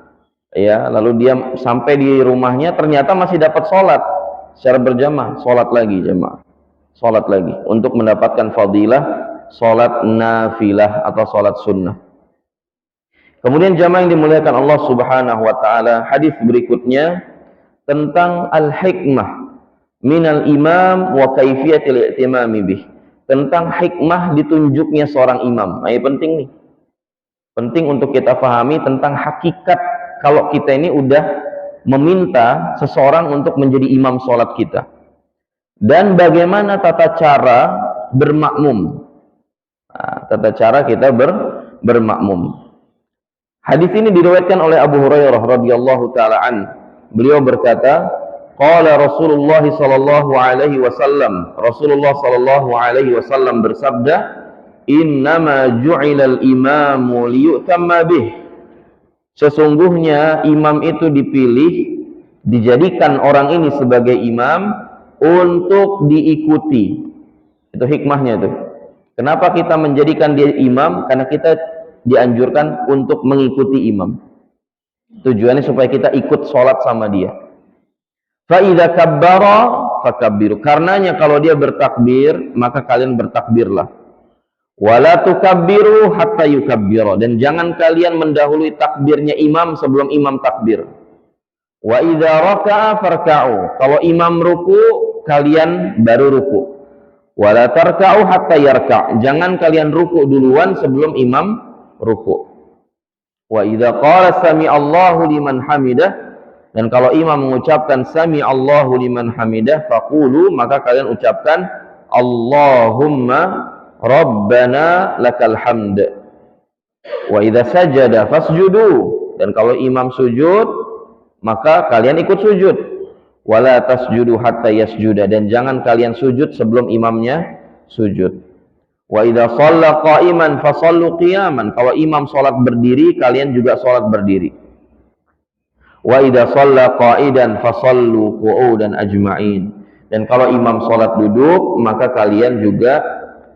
ya, lalu dia sampai di rumahnya ternyata masih dapat sholat secara berjamaah, sholat lagi jamaah, sholat lagi untuk mendapatkan fadilah sholat nafilah atau sholat sunnah. Kemudian jamaah yang dimuliakan Allah Subhanahu wa Ta'ala, hadis berikutnya tentang al-hikmah minal imam wa kaifiyatil i'timami bih, tentang hikmah ditunjuknya seorang imam. Nah, ini penting nih, penting untuk kita pahami tentang hakikat kalau kita ini udah meminta seseorang untuk menjadi imam sholat kita, dan bagaimana tata cara bermakmum. Nah, tata cara kita bermakmum. Hadis ini diriwayatkan oleh Abu Hurairah radhiyallahu taala an. Beliau berkata, qala Rasulullah sallallahu alaihi wasallam, Rasulullah sallallahu alaihi wasallam bersabda, innama ju'ilal imamu liyutamma bih. Sesungguhnya imam itu dipilih, dijadikan orang ini sebagai imam untuk diikuti. Itu hikmahnya tuh. Kenapa kita menjadikan dia imam? Karena kita dianjurkan untuk mengikuti imam. Tujuannya supaya kita ikut sholat sama dia. Fa idza kabbara fakabbiru. Karenanya kalau dia bertakbir, maka kalian bertakbirlah. Wala tukabbiru hatta yukabbira. Dan jangan kalian mendahului takbirnya imam sebelum imam takbir. Wa idza raka'a farka'u. Kalau imam ruku, kalian baru ruku. Wala tarka'u hatta yarka'. Jangan kalian ruku duluan sebelum imam ruku. Wa idza qala sami Allahu liman hamidah. Dan kalau imam mengucapkan sami Allahu liman hamidah, faqulu, maka kalian ucapkan Allahumma rabbana lakal hamd. Wa idza sajada fasjudu. Dan kalau imam sujud, maka kalian ikut sujud. Wala tasjudu hatta yasjuda. Dan jangan kalian sujud sebelum imamnya sujud. Wa idza shalla qa'iman fasallu qiyaman. Kalau imam salat berdiri, kalian juga salat berdiri. Wa idza shalla qa'idan fasallu qu'udan ajma'in. Dan kalau imam salat duduk, maka kalian juga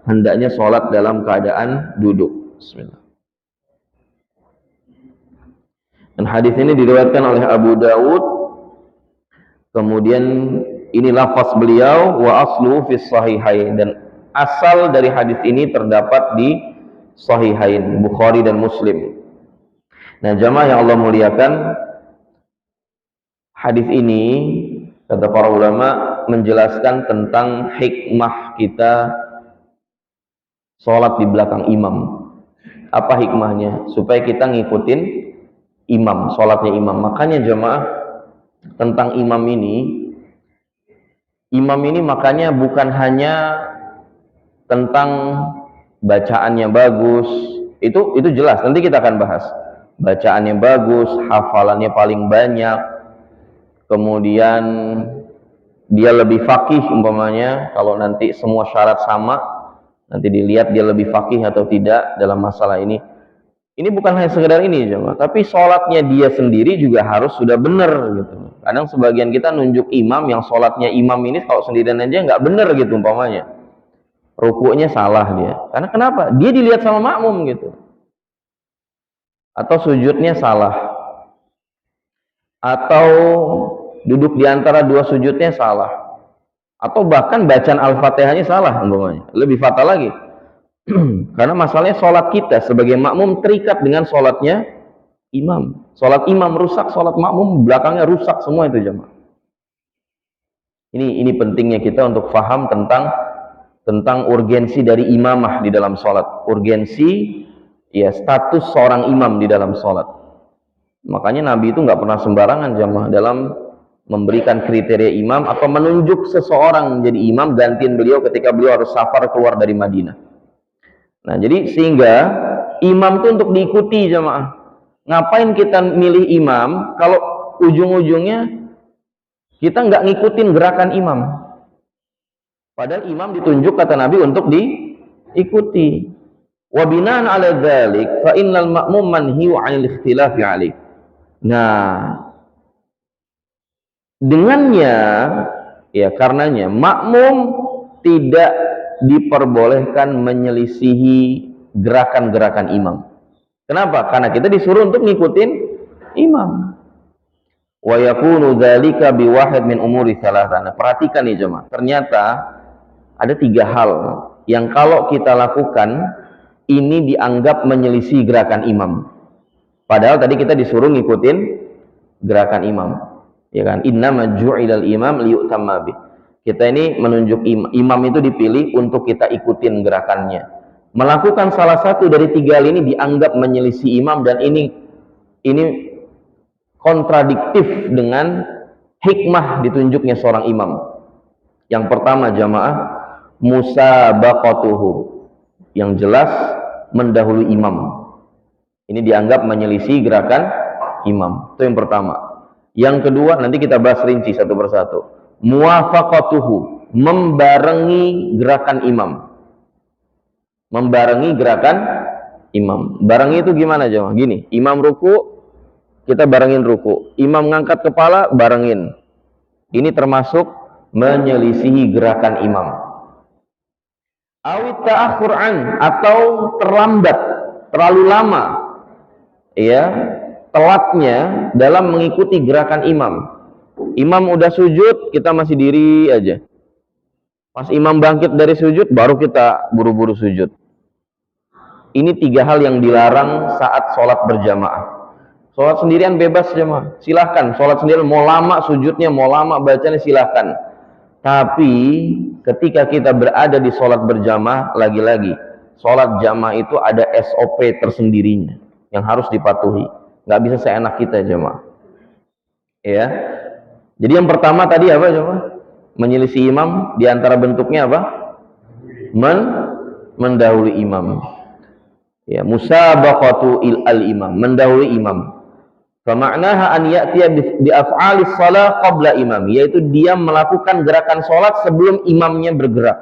hendaknya salat dalam keadaan duduk. Bismillah. Dan hadis ini diriwayatkan oleh Abu Dawud. Kemudian ini lafaz beliau, wa aslu fis sahihain. Dan asal dari hadis ini terdapat di Sahihain, Bukhari dan Muslim. Nah, jamaah yang Allah muliakan, hadis ini, kata para ulama, menjelaskan tentang hikmah kita sholat di belakang imam. Apa hikmahnya? Supaya kita ngikutin imam, sholatnya imam. Makanya jamaah, tentang imam ini makanya bukan hanya tentang bacaannya bagus. Itu jelas, nanti kita akan bahas. Bacaannya bagus, hafalannya paling banyak, kemudian dia lebih faqih umpamanya. Kalau nanti semua syarat sama, nanti dilihat dia lebih faqih atau tidak dalam masalah ini. Ini bukan hanya sekedar ini, jemaah, tapi sholatnya dia sendiri juga harus sudah benar gitu. Kadang sebagian kita nunjuk imam yang sholatnya imam ini kalau sendirian aja nggak benar gitu umpamanya. Rukuknya salah dia. Karena kenapa? Dia dilihat sama makmum gitu. Atau sujudnya salah. Atau duduk di antara dua sujudnya salah, atau bahkan bacaan Al-Fatihahnya salah umpamanya. Lebih fatal lagi. Karena masalahnya sholat kita sebagai makmum terikat dengan sholatnya imam. Sholat imam rusak, sholat makmum belakangnya rusak semua itu jemaah. Ini pentingnya kita untuk paham tentang urgensi dari imamah di dalam sholat. Urgensi ya status seorang imam di dalam sholat. Makanya Nabi itu nggak pernah sembarangan jemaah dalam memberikan kriteria imam atau menunjuk seseorang menjadi imam gantiin beliau ketika beliau harus safar keluar dari Madinah. Nah, jadi sehingga imam itu untuk diikuti jemaah. Ngapain kita milih imam kalau ujung-ujungnya kita nggak ngikutin gerakan imam? Padahal imam ditunjuk kata Nabi untuk diikuti. Wa binaan 'ala dzalik fa innal ma'mum manhiyu 'anil ikhtilafi 'alaih. Nah, dengannya ya karenanya makmum tidak diperbolehkan menyelisihi gerakan-gerakan imam. Kenapa? Karena kita disuruh untuk ngikutin imam. Wa yakunu dzalika biwahid min umuri tsalatsa. Nah, perhatikan nih jemaah. Ternyata ada 3 hal yang kalau kita lakukan ini dianggap menyelisih gerakan imam. Padahal tadi kita disuruh ngikutin gerakan imam. Ya kan? Innama ju'ilal imam liyu'tamma bih. Kita ini menunjuk imam itu dipilih untuk kita ikutin gerakannya. Melakukan salah satu dari 3 hal ini dianggap menyelisih imam, dan ini kontradiktif dengan hikmah ditunjuknya seorang imam. Yang pertama jamaah, musabaqatuhu, yang jelas mendahului imam. Ini dianggap menyelisih gerakan imam. Itu yang pertama. Yang kedua, nanti kita bahas rinci satu persatu. Muwafaqatuhu, membarengi gerakan imam. Membarengi gerakan imam. Barengi itu gimana jemaah? Gini, imam ruku, kita barengin ruku. Imam ngangkat kepala, barengin. Ini termasuk menyelisihi gerakan imam. Awit ta'akhur'an, atau terlambat, terlalu lama, ya, telatnya dalam mengikuti gerakan imam. Imam udah sujud, kita masih diri aja. Pas imam bangkit dari sujud, baru kita buru-buru sujud. Ini 3 hal yang dilarang saat sholat berjamaah. Sholat sendirian bebas jemaah, silahkan. Sholat sendirian mau lama sujudnya, mau lama bacanya, silahkan. Tapi ketika kita berada di sholat berjamaah, lagi-lagi sholat jamaah itu ada SOP tersendirinya yang harus dipatuhi. Nggak bisa seenak kita jemaah. Ya. Jadi yang pertama tadi apa jemaah? Menyelisih imam. Di antara bentuknya apa? Mendahului imam. Ya, musabaqatu al-imam, mendahului imam. Famaknaha an ya'tiya bi af'alis shalah qabla imam, yaitu dia melakukan gerakan salat sebelum imamnya bergerak.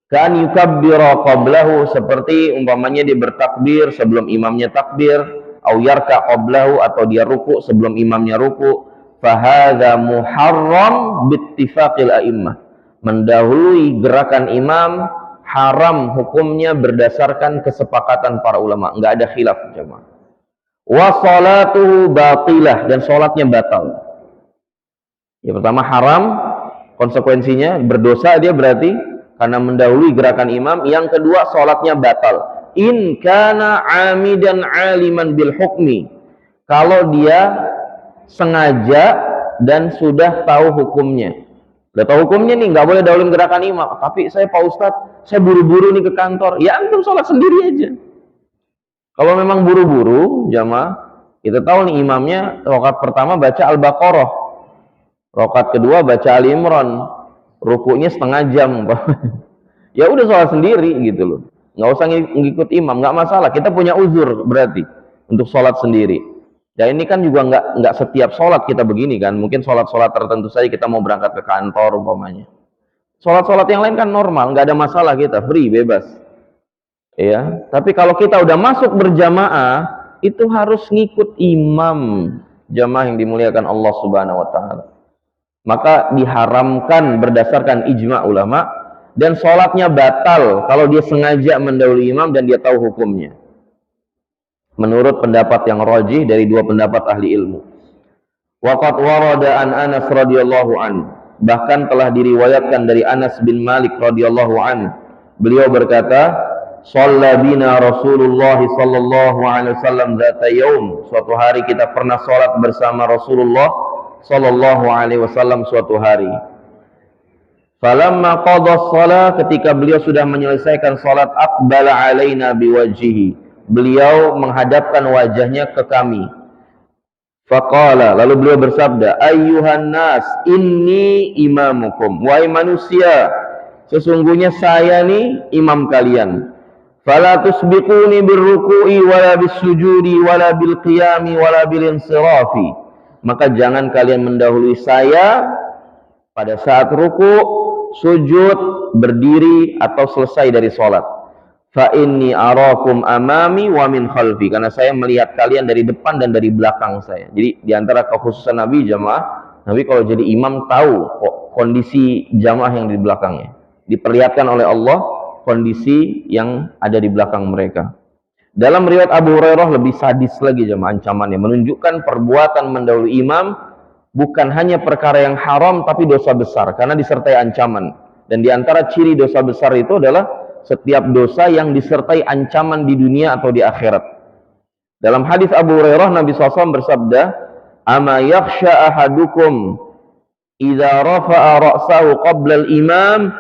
Kan yukabbira qablahu, seperti umpamanya dia bertakbir sebelum imamnya takbir, au yarka qablahu, atau dia ruku sebelum imamnya ruku. Fa hadza muharram bittifaqil a'immah. Mendahului gerakan imam haram hukumnya berdasarkan kesepakatan para ulama, enggak ada khilaf jemaah. Wa salatuhu batilah, dan sholatnya batal. Yang pertama haram, konsekuensinya berdosa dia berarti karena mendahului gerakan imam. Yang kedua sholatnya batal. In kana amidan aliman bil hukmi, kalau dia sengaja dan sudah tahu hukumnya. Udah tahu hukumnya nih, nggak boleh dahuluin gerakan imam. Tapi saya Pak Ustadz, saya buru-buru nih ke kantor. Ya antum sholat sendiri aja. Kalau memang buru-buru, jamaah, kita tahu nih imamnya rakaat pertama baca Al-Baqarah, rakaat kedua baca Ali Imran, rukunya setengah jam. Ya udah sholat sendiri gitu loh, nggak usah ngikut imam, nggak masalah. Kita punya uzur berarti untuk sholat sendiri. Dan ini kan juga nggak setiap sholat kita begini kan. Mungkin sholat-sholat tertentu saja kita mau berangkat ke kantor umpamanya. Sholat-sholat yang lain kan normal, nggak ada masalah, kita free, bebas. Ya, tapi kalau kita udah masuk berjamaah, itu harus ngikut imam, jamaah yang dimuliakan Allah Subhanahu wa taala. Maka diharamkan berdasarkan ijma ulama, dan sholatnya batal kalau dia sengaja mendahului imam dan dia tahu hukumnya. Menurut pendapat yang rajih dari 2 pendapat ahli ilmu. Waqad warada an Anas radhiyallahu an, bahkan telah diriwayatkan dari Anas bin Malik radhiyallahu an. Beliau berkata, shalla bina Rasulullah sallallahu alaihi wasallam dzata yaum, suatu hari kita pernah salat bersama Rasulullah sallallahu alaihi wasallam suatu hari. Falamma qada shalah, ketika beliau sudah menyelesaikan salat, aqbala alaina biwajhihi, beliau menghadapkan wajahnya ke kami. Faqala, lalu beliau bersabda, ayyuhan nas inni imamukum, wahai manusia, sesungguhnya saya nih imam kalian. Fala tusbiquni birruku'i wala bisujudi wala bilqiyami wala bilinsirafi, maka jangan kalian mendahului saya pada saat ruku, sujud, berdiri, atau selesai dari sholat. Fa inni arakum amami wa min khalfi, karena saya melihat kalian dari depan dan dari belakang saya. Jadi diantara kekhususan Nabi jamaah, Nabi kalau jadi imam tahu kondisi jamaah yang di belakangnya, diperlihatkan oleh Allah kondisi yang ada di belakang mereka. Dalam riwayat Abu Hurairah lebih sadis lagi jemaah ancamannya, menunjukkan perbuatan mendahului imam bukan hanya perkara yang haram tapi dosa besar karena disertai ancaman. Dan di antara ciri dosa besar itu adalah setiap dosa yang disertai ancaman di dunia atau di akhirat. Dalam hadis Abu Hurairah Nabi SAW bersabda, "Ama yakhsha ahadukum idza rafa'a ra'sahu qabla al-imam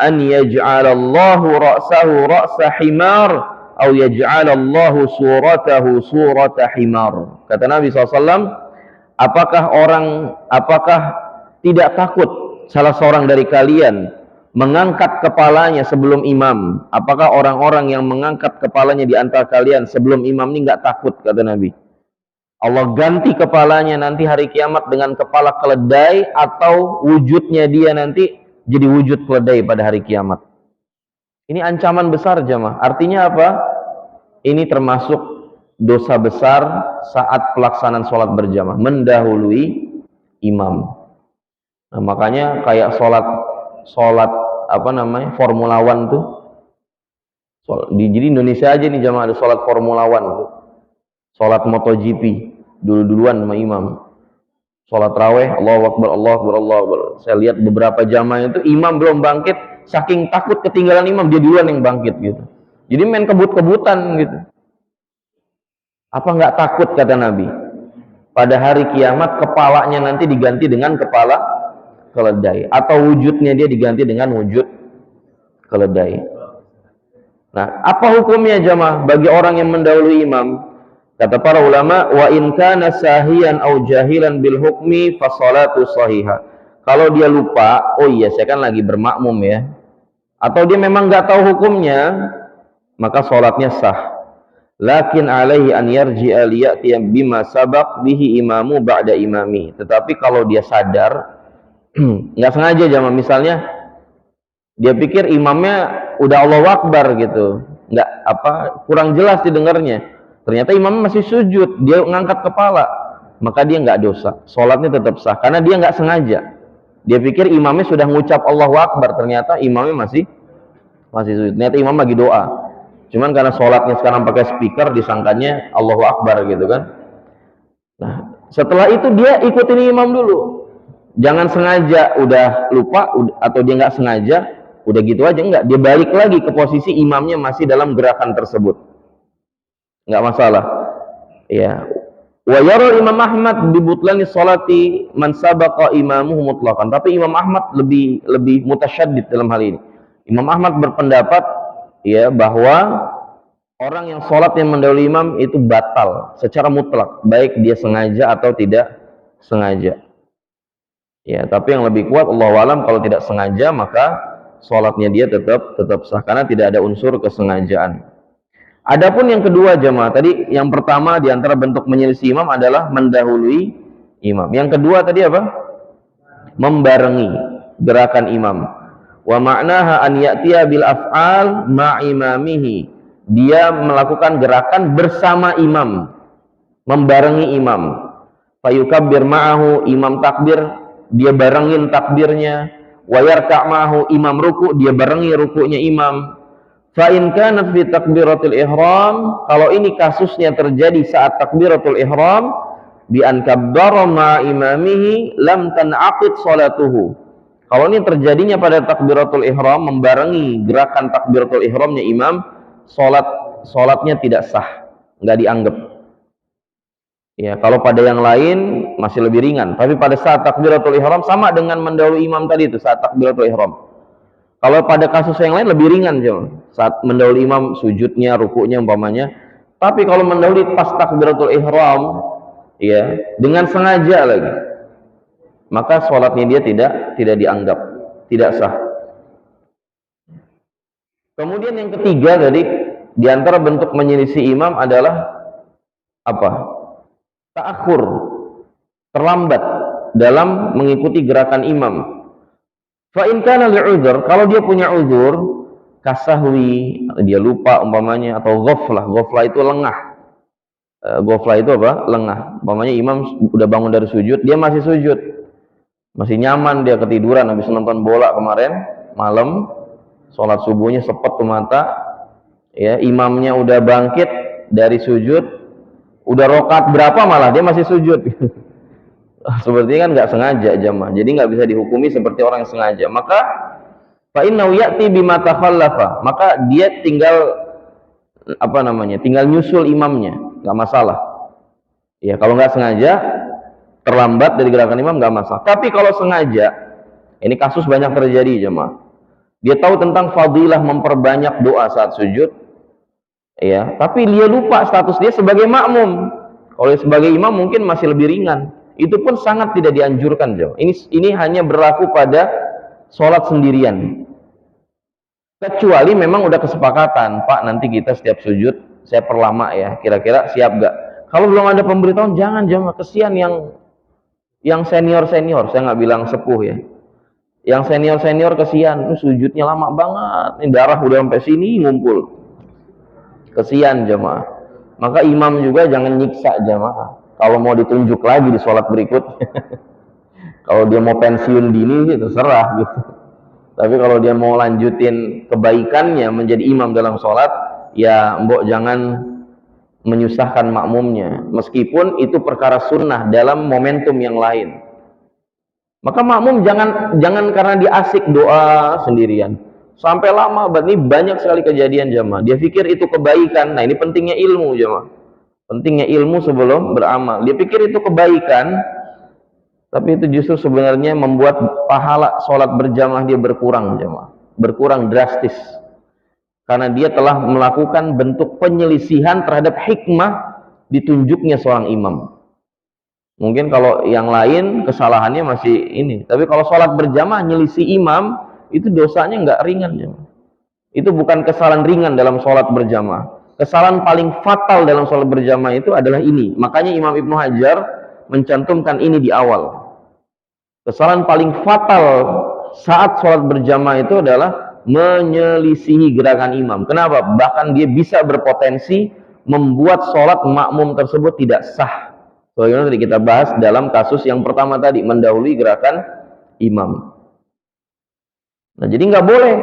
an yaj'alallahu ra'sahu ra'sa himar atau yaj'alallahu suratahu surata himar." Kata Nabi SAW, apakah tidak takut salah seorang dari kalian mengangkat kepalanya sebelum imam? Apakah orang-orang yang mengangkat kepalanya di antara kalian sebelum imam ini nggak takut, kata Nabi? Allah ganti kepalanya nanti hari kiamat dengan kepala keledai, atau wujudnya dia nanti jadi wujud keledai pada hari kiamat. Ini ancaman besar jemaah. Artinya apa? Ini termasuk dosa besar saat pelaksanaan sholat berjamaah, mendahului imam. Nah, makanya kayak sholat Formula One tuh. Jadi Indonesia aja nih jamaah ada sholat Formula One tuh. Sholat MotoGP dulu-duluan sama imam. Sholat raweh, Allahu Akbar, Allahu Akbar, Allahu Akbar. Saya lihat beberapa jamaah itu imam belum bangkit, saking takut ketinggalan imam, dia duluan yang bangkit gitu. Jadi main kebut-kebutan gitu. Apa nggak takut kata Nabi? Pada hari kiamat kepalanya nanti diganti dengan kepala keledai, atau wujudnya dia diganti dengan wujud keledai. Nah, apa hukumnya jamaah bagi orang yang mendahului imam? Kata para ulama, wa in kana sahiyan au jahilan bil hukmi fa shalatu shahihah. Kalau dia lupa, oh iya saya kan lagi bermakmum ya. Atau dia memang nggak tahu hukumnya, maka salatnya sah. Lakin alaihi an yarji'a liya'tiya bima sabaq bihi imamu ba'da imami. Tetapi kalau dia sadar, nggak sengaja jamaah, misalnya dia pikir imamnya udah Allahu Akbar gitu, nggak kurang jelas didengarnya. Ternyata imam masih sujud, dia ngangkat kepala, maka dia nggak dosa, sholatnya tetap sah, karena dia nggak sengaja. Dia pikir imamnya sudah ngucap Allahu Akbar, ternyata imamnya masih sujud. Ternyata imam lagi doa, cuman karena sholatnya sekarang pakai speaker, disangkanya Allahu Akbar gitu kan. Nah, setelah itu dia ikutin imam dulu, jangan sengaja udah lupa atau dia nggak sengaja, udah gitu aja, enggak, dia balik lagi ke posisi imamnya masih dalam gerakan tersebut. Enggak masalah. Ya. Wa yara Imam Ahmad bi butlani sholati man sabaqa imamuhu mutlaqan. Tapi Imam Ahmad lebih mutasyaddid dalam hal ini. Imam Ahmad berpendapat ya bahwa orang yang sholat yang mendahului imam itu batal secara mutlak, baik dia sengaja atau tidak sengaja. Ya, tapi yang lebih kuat Allahu alam, kalau tidak sengaja maka sholatnya dia tetap sah karena tidak ada unsur kesengajaan. Adapun yang kedua jamaah, tadi yang pertama di antara bentuk menyelisih imam adalah mendahului imam. Yang kedua tadi apa? Membarengi gerakan imam. Wa ma'naha an ya'tiya bil af'al ma'imamihi. Dia melakukan gerakan bersama imam, membarengi imam. Fayukabbir ma'ahu, imam takbir, dia barengin takbirnya. Wa yarka' ma'ahu, imam ruku', dia barengi ruku'nya imam. Fa in kana fi takbiratul ihram, kalau ini kasusnya terjadi saat takbiratul ihram, bi an kabbara ma imamihi lam tan'aqid salatuhu. Kalau ini terjadinya pada takbiratul ihram, membarengi gerakan takbiratul ihramnya imam, salatnya tidak sah, enggak dianggap. Ya, kalau pada yang lain masih lebih ringan, tapi pada saat takbiratul ihram sama dengan mendahului imam tadi itu saat takbiratul ihram. Kalau pada kasus yang lain lebih ringan jemaah. Saat mendahului imam sujudnya, rukuknya umpamanya. Tapi kalau mendahului pas takbiratul ihram, ya, dengan sengaja lagi, maka sholatnya dia tidak dianggap, tidak sah. Kemudian yang ketiga tadi, di antara bentuk menyelisih imam adalah apa? Ta'akhur, terlambat dalam mengikuti gerakan imam. Fa in kana li'udhr, kalau dia punya uzur, kasahwi, dia lupa umpamanya, atau ghaflah. Ghaflah itu lengah. Ghaflah itu apa? Lengah. Umpamanya imam udah bangun dari sujud, dia masih sujud. Masih nyaman, dia ketiduran habis nonton bola kemarin malam, sholat subuhnya sepet tuh mata. Ya, imamnya udah bangkit dari sujud, udah rokat berapa malah dia masih sujud. Seperti kan nggak sengaja jamaah, jadi nggak bisa dihukumi seperti orang yang sengaja. Maka fa innahu ya'ti bima takhallafa, maka dia tinggal tinggal nyusul imamnya, nggak masalah. Ya, kalau nggak sengaja terlambat dari gerakan imam nggak masalah. Tapi kalau sengaja, ini kasus banyak terjadi jamaah. Dia tahu tentang fadilah memperbanyak doa saat sujud, ya, tapi dia lupa status dia sebagai makmum. Kalau sebagai imam mungkin masih lebih ringan. Itu pun sangat tidak dianjurkan jemaah. Ini hanya berlaku pada sholat sendirian. Kecuali memang udah kesepakatan, Pak, nanti kita setiap sujud saya perlama ya, kira-kira siap gak? Kalau belum ada pemberitahuan, jangan jemaah, kesian yang senior, saya nggak bilang sepuh ya. Yang senior kesian, sujudnya lama banget, ini darah udah sampai sini ngumpul. Kesian jemaah. Maka imam juga jangan nyiksa jemaah. Kalau mau ditunjuk lagi di sholat berikutnya. Kalau dia mau pensiun dini sih terserah gitu. Tapi kalau dia mau lanjutin kebaikannya menjadi imam dalam sholat, ya mbok jangan menyusahkan makmumnya, meskipun itu perkara sunnah dalam momentum yang lain. Maka makmum jangan karena dia asik doa sendirian sampai lama. Ini banyak sekali kejadian jamaah, dia pikir itu kebaikan. Nah, ini pentingnya ilmu jamaah, pentingnya ilmu sebelum beramal. Dia pikir itu kebaikan, tapi itu justru sebenarnya membuat pahala sholat berjamaah dia berkurang jamaah, berkurang drastis, karena dia telah melakukan bentuk penyelisihan terhadap hikmah ditunjuknya seorang imam. Mungkin kalau yang lain kesalahannya masih ini, tapi kalau sholat berjamaah nyelisih imam, itu dosanya nggak ringan jamaah. Itu bukan kesalahan ringan dalam sholat berjamaah. Kesalahan paling fatal dalam sholat berjamaah itu adalah ini. Makanya Imam Ibnu Hajar mencantumkan ini di awal. Kesalahan paling fatal saat sholat berjamaah itu adalah menyelisihi gerakan imam. Kenapa? Bahkan dia bisa berpotensi membuat sholat makmum tersebut tidak sah. Sebagaimana tadi kita bahas dalam kasus yang pertama tadi, mendahului gerakan imam. Nah, jadi nggak boleh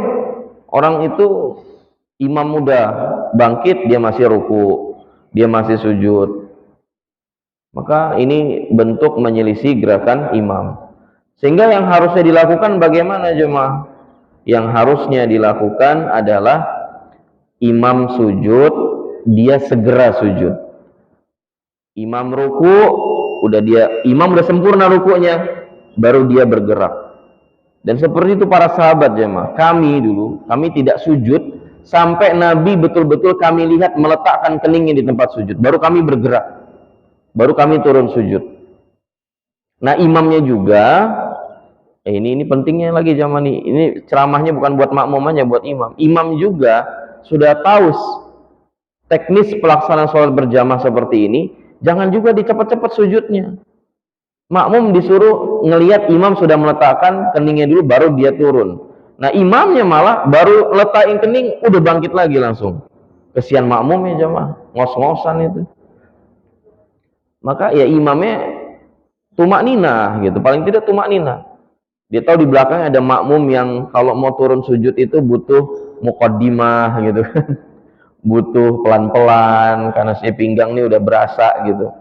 orang itu imam muda bangkit dia masih ruku, dia masih sujud. Maka ini bentuk menyelisih gerakan imam. Sehingga yang harusnya dilakukan bagaimana jemaah? Yang harusnya dilakukan adalah imam sujud, dia segera sujud. Imam ruku, imam udah sempurna rukunya, baru dia bergerak. Dan seperti itu para sahabat jemaah. Kami tidak sujud sampai Nabi betul-betul kami lihat meletakkan keningnya di tempat sujud, baru kami bergerak, baru kami turun sujud. Nah, imamnya juga, ini pentingnya lagi zaman ini ceramahnya bukan buat makmum aja, buat imam. Imam juga sudah tahu teknis pelaksanaan sholat berjamaah seperti ini, jangan juga dicepat-cepat sujudnya. Makmum disuruh ngelihat imam sudah meletakkan keningnya dulu, baru dia turun. Nah, imamnya malah baru letakin kening, udah bangkit lagi langsung. Kesian makmumnya jamaah, ngos-ngosan itu. Maka ya imamnya tumak ninah gitu, paling tidak tumak ninah. Dia tahu di belakangnya ada makmum yang kalau mau turun sujud itu butuh muqaddimah gitu kan. Butuh pelan-pelan karena si pinggang ini udah berasa gitu.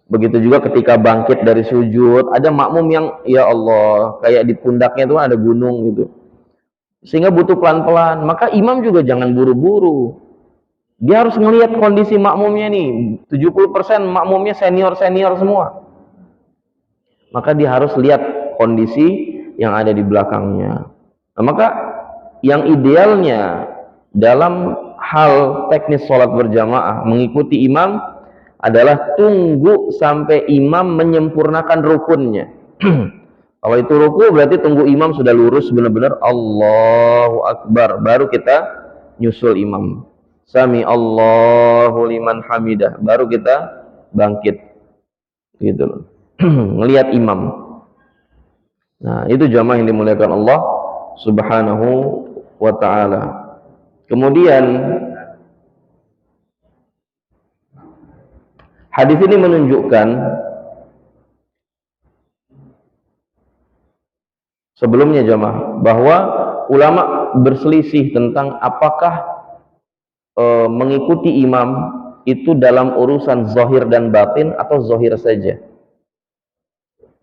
Begitu juga ketika bangkit dari sujud, ada makmum yang ya Allah, kayak di pundaknya itu ada gunung gitu. Sehingga butuh pelan-pelan. Maka imam juga jangan buru-buru. Dia harus melihat kondisi makmumnya nih. 70% makmumnya senior-senior semua. Maka dia harus lihat kondisi yang ada di belakangnya. Nah, maka yang idealnya dalam hal teknis sholat berjamaah mengikuti imam adalah tunggu sampai imam menyempurnakan rukunnya. Kalau itu ruku berarti tunggu imam sudah lurus benar-benar Allahu Akbar, baru kita nyusul imam. Sami Allahu liman hamidah, baru kita bangkit. Gitu loh. Ngelihat imam. Nah, itu jamaah yang dimuliakan Allah Subhanahu wa ta'ala. Kemudian hadis ini menunjukkan, sebelumnya jamaah, bahwa ulama berselisih tentang apakah mengikuti imam itu dalam urusan zahir dan batin atau zahir saja.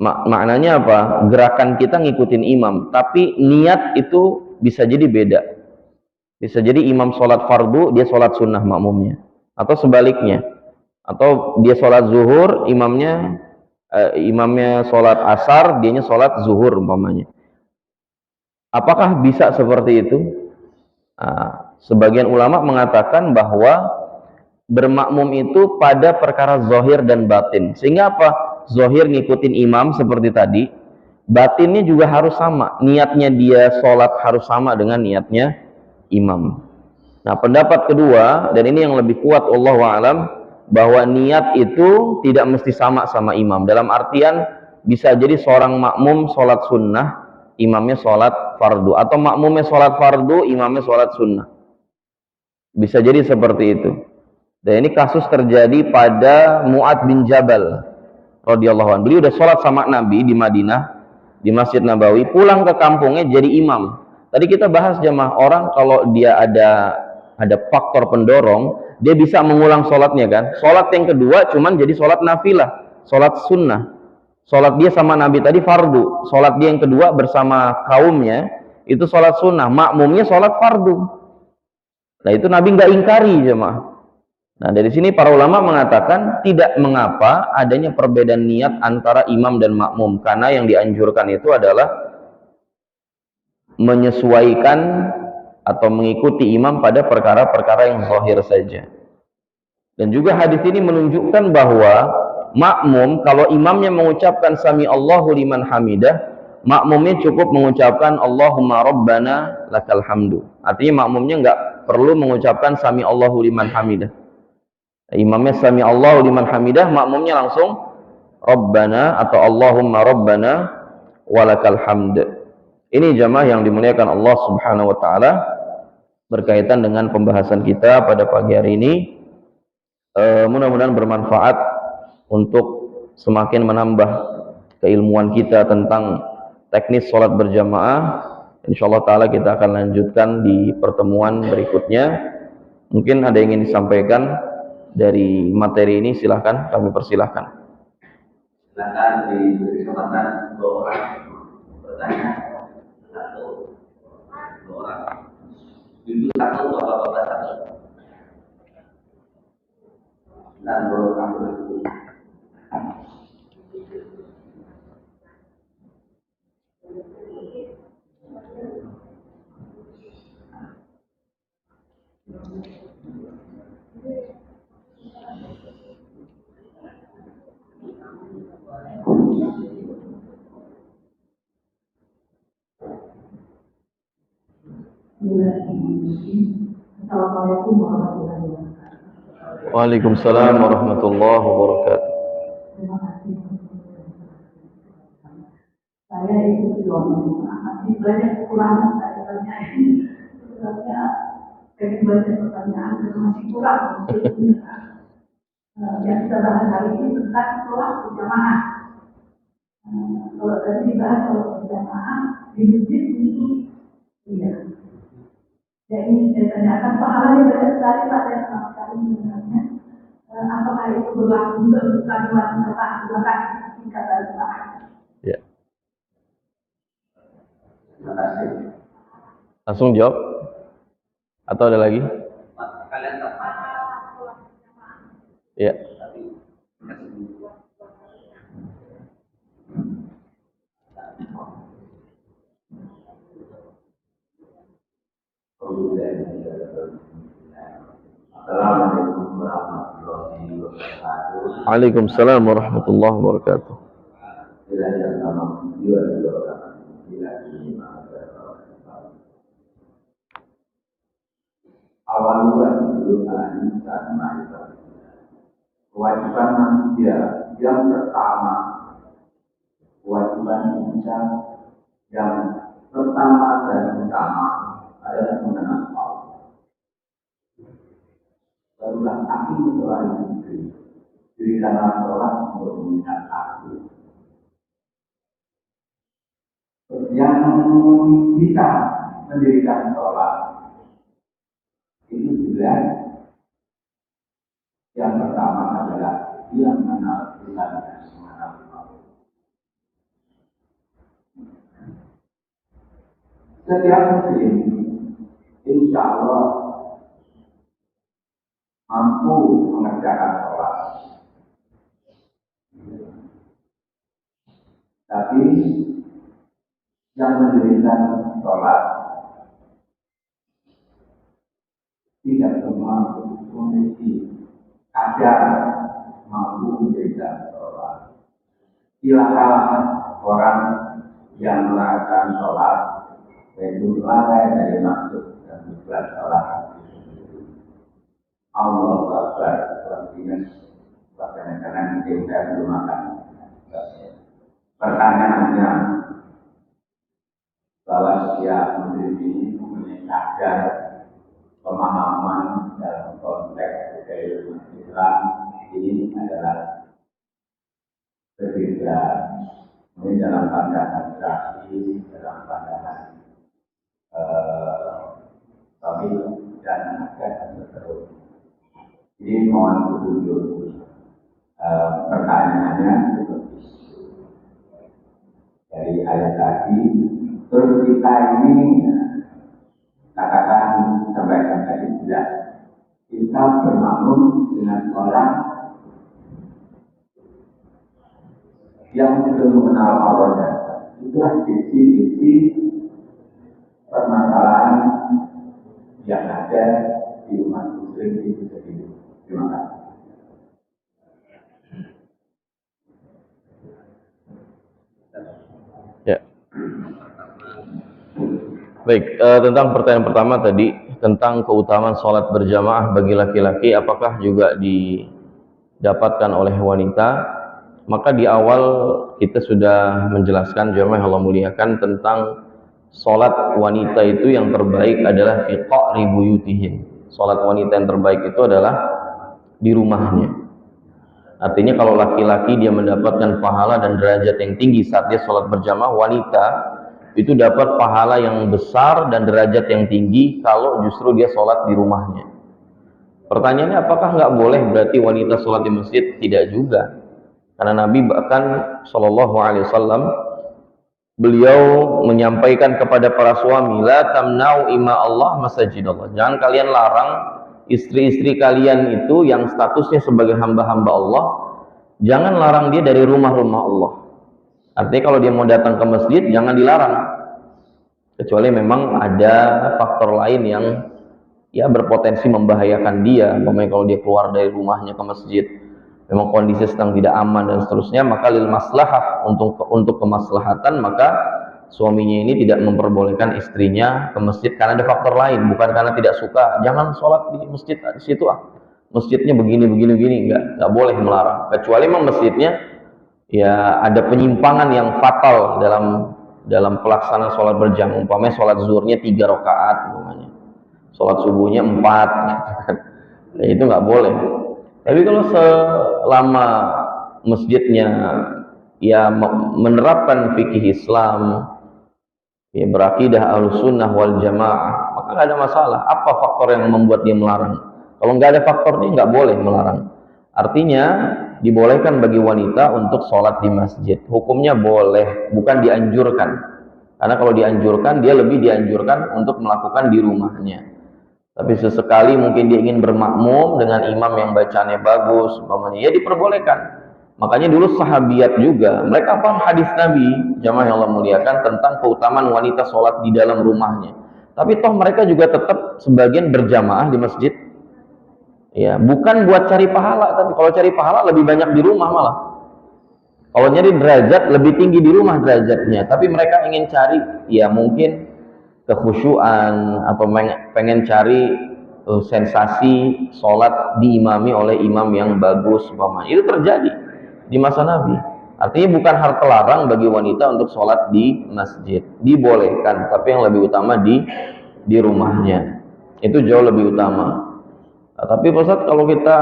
Maknanya apa? Gerakan kita ngikutin imam, tapi niat itu bisa jadi beda. Bisa jadi imam sholat fardu, dia sholat sunnah makmumnya, atau sebaliknya. Atau dia sholat zuhur, imamnya sholat asar, dianya sholat zuhur umpamanya. Apakah bisa seperti itu? Nah, sebagian ulama mengatakan bahwa bermakmum itu pada perkara zahir dan batin. Sehingga apa? Zahir ngikutin imam seperti tadi, batinnya juga harus sama. Niatnya dia sholat harus sama dengan niatnya imam. Nah, pendapat kedua, dan ini yang lebih kuat wallahu a'lam, bahwa niat itu tidak mesti sama imam. Dalam artian bisa jadi seorang makmum sholat sunnah, imamnya sholat fardu, atau makmumnya sholat fardu, imamnya sholat sunnah. Bisa jadi seperti itu. Dan ini kasus terjadi pada Mu'ad bin Jabal radhiyallahu anhu. Beliau udah sholat sama Nabi di Madinah, di Masjid Nabawi, pulang ke kampungnya jadi imam. Tadi kita bahas jamaah, orang kalau dia ada faktor pendorong, dia bisa mengulang sholatnya kan. Sholat yang kedua cuman jadi sholat nafilah, sholat sunnah. Sholat dia sama Nabi tadi fardu, sholat dia yang kedua bersama kaumnya itu sholat sunnah, makmumnya sholat fardu. Nah itu Nabi nggak ingkari jemaah. Nah dari sini para ulama mengatakan tidak mengapa adanya perbedaan niat antara imam dan makmum, karena yang dianjurkan itu adalah menyesuaikan atau mengikuti imam pada perkara-perkara yang zahir saja. Dan juga hadis ini menunjukkan bahwa makmum kalau imamnya mengucapkan sami Allahu liman hamidah, makmumnya cukup mengucapkan Allahumma rabbana lakal hamdu. Artinya makmumnya nggak perlu mengucapkan sami Allahu liman hamidah. Imamnya sami Allahu liman hamidah, makmumnya langsung rabbana atau Allahumma rabbana walakal hamd. Ini jamaah yang dimuliakan Allah Subhanahu wa taala, berkaitan dengan pembahasan kita pada pagi hari ini. Mudah-mudahan bermanfaat untuk semakin menambah keilmuan kita tentang teknis sholat berjamaah. Insyaallah taala kita akan lanjutkan di pertemuan berikutnya. Mungkin ada yang ingin disampaikan dari materi ini, silahkan, kami persilahkan. Silakan diberi kesempatan untuk orang bertanya. Dua orang. Ibu satu, bapak satu. Dan baru kamu itu. Assalamualaikum warahmatullahi wabarakatuh. Waalaikumsalam warahmatullahi wabarakatuh. Terima kasih. Saya itu masih banyak kekurangan saya tanyain. Sebenarnya pengen banyak pertanyaan dan masih kurang. Yang kita bahas hari ini tentang sholat berjamaah. Kalau tadi dibahas sholat berjamaah di masjid ini, iya. Jadi saya tanyakan pahalanya banyak sekali Pak, yang sama sekali mendengarnya. Apakah itu berlaku juga untuk kalimat belakang singkatan Pak? Ya. Terima kasih. Langsung jawab atau ada lagi? Kalian tepat. Ya. Assalamualaikum warahmatullahi wabarakatuh. Waalaikumsalam warahmatullahi wabarakatuh. Awal dulu dan ma'rifat. Kewajiban manusia yang pertama, kewajiban manusia yang pertama dan utama adalah mengenal Allah. Barulah kaki seorang diri. Dirikanlah sholat untuk mengingat aku. Yang bisa mendirikan sholat itu jelas. Yang pertama adalah dia mengenal Tuhan dan mengenal Allah. Setiap muslim, insya Allah mampu mengerjakan sholat. Tapi yang mendirikan sholat tidak semua memiliki kadar mampu mendirikan sholat. Silakan orang yang melakukan sholat itu lalai dari maksud dan tujuan sholat. Allah Akbar, artinya kadang-kadang kita belum makan. Pertanyaannya bahwa dia memiliki kadar pemahaman dalam konteks keilmuan Islam ini adalah berbeda. Ini dalam pandangan syar'i, dalam pandangan tauhid dan akidah dan seterusnya. Jadi mohon petunjuk. Pertanyaannya seperti dari ayat tadi. Terus kita ini katakan sampaikan tadi jelas. Kita bermakmum dengan orang yang belum mengenal Allah dan itulah sisi-sisi permasalahan yang ada di umat muslim itu sendiri. Terima kasih. Ya. Baik, tentang pertanyaan pertama tadi tentang keutamaan sholat berjamaah bagi laki-laki, apakah juga didapatkan oleh wanita? Maka di awal kita sudah menjelaskan, jamaah Allah muliakan, tentang sholat wanita itu yang terbaik adalah fi qa'ri buyutihin. Sholat wanita yang terbaik itu adalah di rumahnya. Artinya kalau laki-laki dia mendapatkan pahala dan derajat yang tinggi saat dia sholat berjamaah, wanita itu dapat pahala yang besar dan derajat yang tinggi kalau justru dia sholat di rumahnya. Pertanyaannya, apakah nggak boleh berarti wanita sholat di masjid? Tidak juga. Karena Nabi bahkan Shallallahu Alaihi Wasallam beliau menyampaikan kepada para suami, la tamna'u ima Allah masajid Allah. Jangan kalian larang istri-istri kalian itu yang statusnya sebagai hamba-hamba Allah, jangan larang dia dari rumah-rumah Allah. Artinya kalau dia mau datang ke masjid, jangan dilarang. Kecuali memang ada faktor lain yang ya berpotensi membahayakan dia. Umpamanya kalau dia keluar dari rumahnya ke masjid, memang kondisi sedang tidak aman dan seterusnya, maka lil maslahah, untuk kemaslahatan, maka suaminya ini tidak memperbolehkan istrinya ke masjid karena ada faktor lain, bukan karena tidak suka. Jangan sholat di masjid di situ masjidnya begini, enggak boleh melarang. Kecuali memang masjidnya ya ada penyimpangan yang fatal dalam pelaksanaan sholat berjamaah. Umpamanya sholat zuhurnya 3 rakaat, umpamanya sholat subuhnya 4, gitu kan. Ya, itu nggak boleh. Tapi kalau selama masjidnya ya menerapkan fikih Islam, ya berakidah Ahlussunnah wal Jamaah, maka nggak ada masalah. Apa faktor yang membuat dia melarang? Kalau nggak ada faktornya, nggak boleh melarang. Artinya dibolehkan bagi wanita untuk sholat di masjid. Hukumnya boleh, bukan dianjurkan. Karena kalau dianjurkan, dia lebih dianjurkan untuk melakukan di rumahnya. Tapi sesekali mungkin dia ingin bermakmum dengan imam yang bacaannya bagus, umpamanya, ya diperbolehkan. Makanya dulu sahabiat juga, mereka paham hadis Nabi, jamaah yang Allah muliakan, tentang keutamaan wanita sholat di dalam rumahnya. Tapi toh mereka juga tetap sebagian berjamaah di masjid. Ya, bukan buat cari pahala, tapi kalau cari pahala lebih banyak di rumah malah. Kalau nyari derajat lebih tinggi di rumah derajatnya, tapi mereka ingin cari ya mungkin kekhusyuan atau pengen cari sensasi sholat diimami oleh imam yang bagus, umpamanya. Itu terjadi di masa Nabi. Artinya bukan hal terlarang bagi wanita untuk sholat di masjid, dibolehkan, tapi yang lebih utama di rumahnya. Itu jauh lebih utama. Nah, tapi Pak Ustadz, kalau kita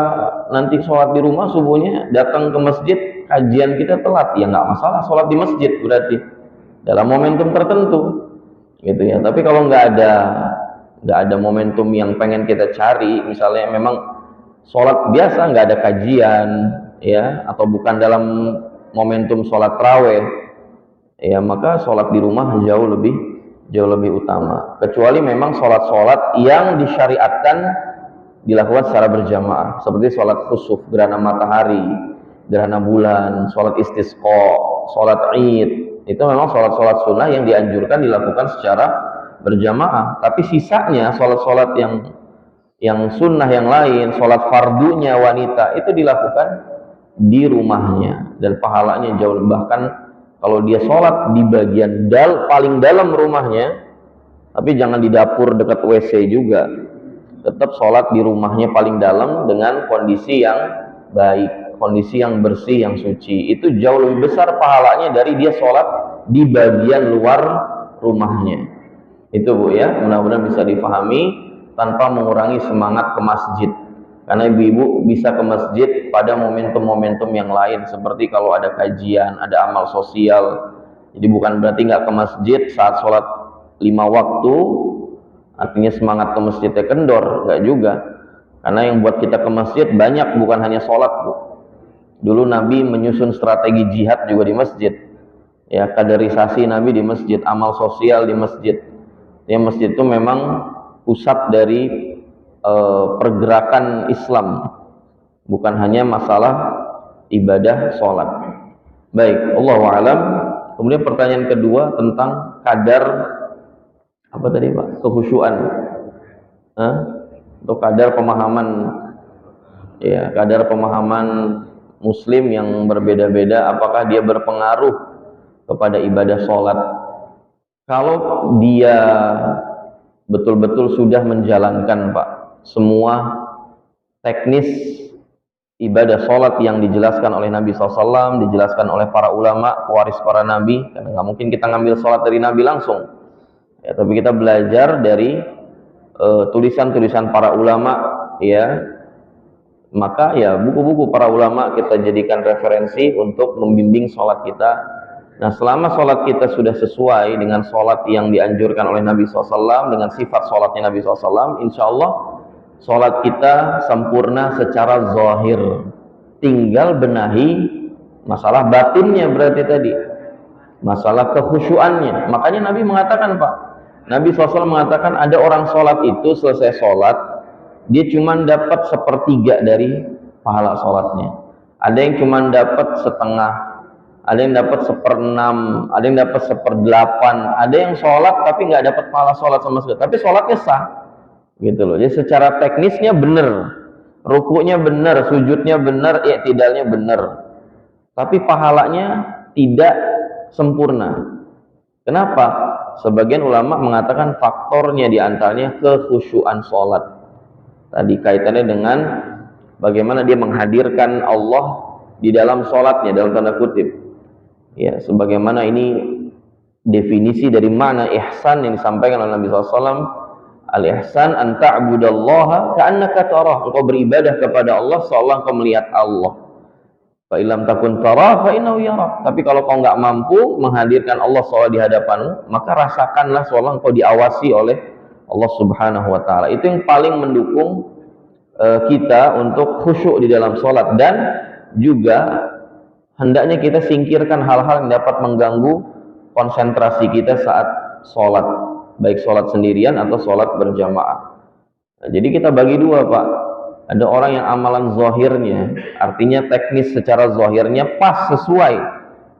nanti sholat di rumah subuhnya datang ke masjid, kajian kita telat, ya nggak masalah sholat di masjid berarti dalam momentum tertentu. Gitu ya. Tapi kalau nggak ada momentum yang pengen kita cari, misalnya memang sholat biasa nggak ada kajian ya, atau bukan dalam momentum sholat tarawih ya, maka sholat di rumah jauh lebih utama. Kecuali memang sholat yang disyariatkan dilakukan secara berjamaah, seperti sholat khusuf, gerhana matahari, gerhana bulan, sholat istisqa, sholat id. Itu memang sholat-sholat sunnah yang dianjurkan dilakukan secara berjamaah. Tapi sisanya sholat-sholat yang sunnah yang lain, sholat fardunya wanita, itu dilakukan di rumahnya dan pahalanya jauh. Bahkan kalau dia sholat di bagian paling dalam rumahnya, tapi jangan di dapur dekat WC juga, tetap sholat di rumahnya paling dalam dengan kondisi yang baik, kondisi yang bersih, yang suci. Itu jauh lebih besar pahalanya dari dia sholat di bagian luar rumahnya. Itu Bu ya, mudah-mudahan bisa difahami tanpa mengurangi semangat ke masjid. Karena ibu-ibu bisa ke masjid pada momentum-momentum yang lain, seperti kalau ada kajian, ada amal sosial. Jadi bukan berarti nggak ke masjid saat sholat 5 waktu, artinya semangat ke masjidnya kendor, enggak juga. Karena yang buat kita ke masjid banyak, bukan hanya sholat, Bu. Dulu Nabi menyusun strategi jihad juga di masjid. Ya, kaderisasi Nabi di masjid, amal sosial di masjid. Ya, masjid itu memang pusat dari pergerakan Islam, bukan hanya masalah ibadah sholat. Baik, Allahu a'lam. Kemudian pertanyaan kedua tentang kadar apa tadi Pak? Kekhusyuan. Atau kadar pemahaman, ya, kadar pemahaman Muslim yang berbeda-beda, apakah dia berpengaruh kepada ibadah sholat? Kalau dia betul-betul sudah menjalankan Pak semua teknis ibadah sholat yang dijelaskan oleh Nabi SAW, dijelaskan oleh para ulama, waris para nabi, karena nggak mungkin kita ngambil sholat dari Nabi langsung, ya, tapi kita belajar dari tulisan-tulisan para ulama, ya, maka ya buku-buku para ulama kita jadikan referensi untuk membimbing sholat kita. Nah, selama sholat kita sudah sesuai dengan sholat yang dianjurkan oleh Nabi SAW, dengan sifat sholatnya Nabi SAW, insya Allah sholat kita sempurna secara zahir. Tinggal benahi masalah batinnya, berarti tadi masalah kekhusyuannya. Makanya Nabi mengatakan Pak, Nabi SAW mengatakan ada orang sholat itu selesai sholat, dia cuma dapat 1/3 dari pahala sholatnya. Ada yang cuma dapat setengah, ada yang dapat 1/6, ada yang dapat 1/8, ada yang sholat tapi nggak dapat pahala sholat sama sekali, tapi sholatnya sah, gitu loh. Jadi secara teknisnya benar, rukunya benar, sujudnya benar, i'tidalnya benar, tapi pahalanya tidak sempurna. Kenapa? Sebagian ulama mengatakan faktornya diantaranya kekhusyuan sholat. Tadi kaitannya dengan bagaimana dia menghadirkan Allah di dalam sholatnya, dalam tanda kutip. Ya, sebagaimana ini definisi dari mana ihsan yang disampaikan oleh Nabi SAW. Al-ihsan an ta'budallaha ka'annaka tarah. Engkau beribadah kepada Allah seolah engkau melihat Allah. Fa illam takun tarah fa innahu yarak. Tapi kalau kau nggak mampu menghadirkan Allah SWT di hadapanmu, maka rasakanlah seolah engkau diawasi oleh Allah Subhanahu wa taala. Itu yang paling mendukung kita untuk khusyuk di dalam sholat, dan juga hendaknya kita singkirkan hal-hal yang dapat mengganggu konsentrasi kita saat sholat, baik sholat sendirian atau sholat berjamaah. Nah, jadi kita bagi dua Pak. Ada orang yang amalan zahirnya, artinya teknis secara zahirnya pas sesuai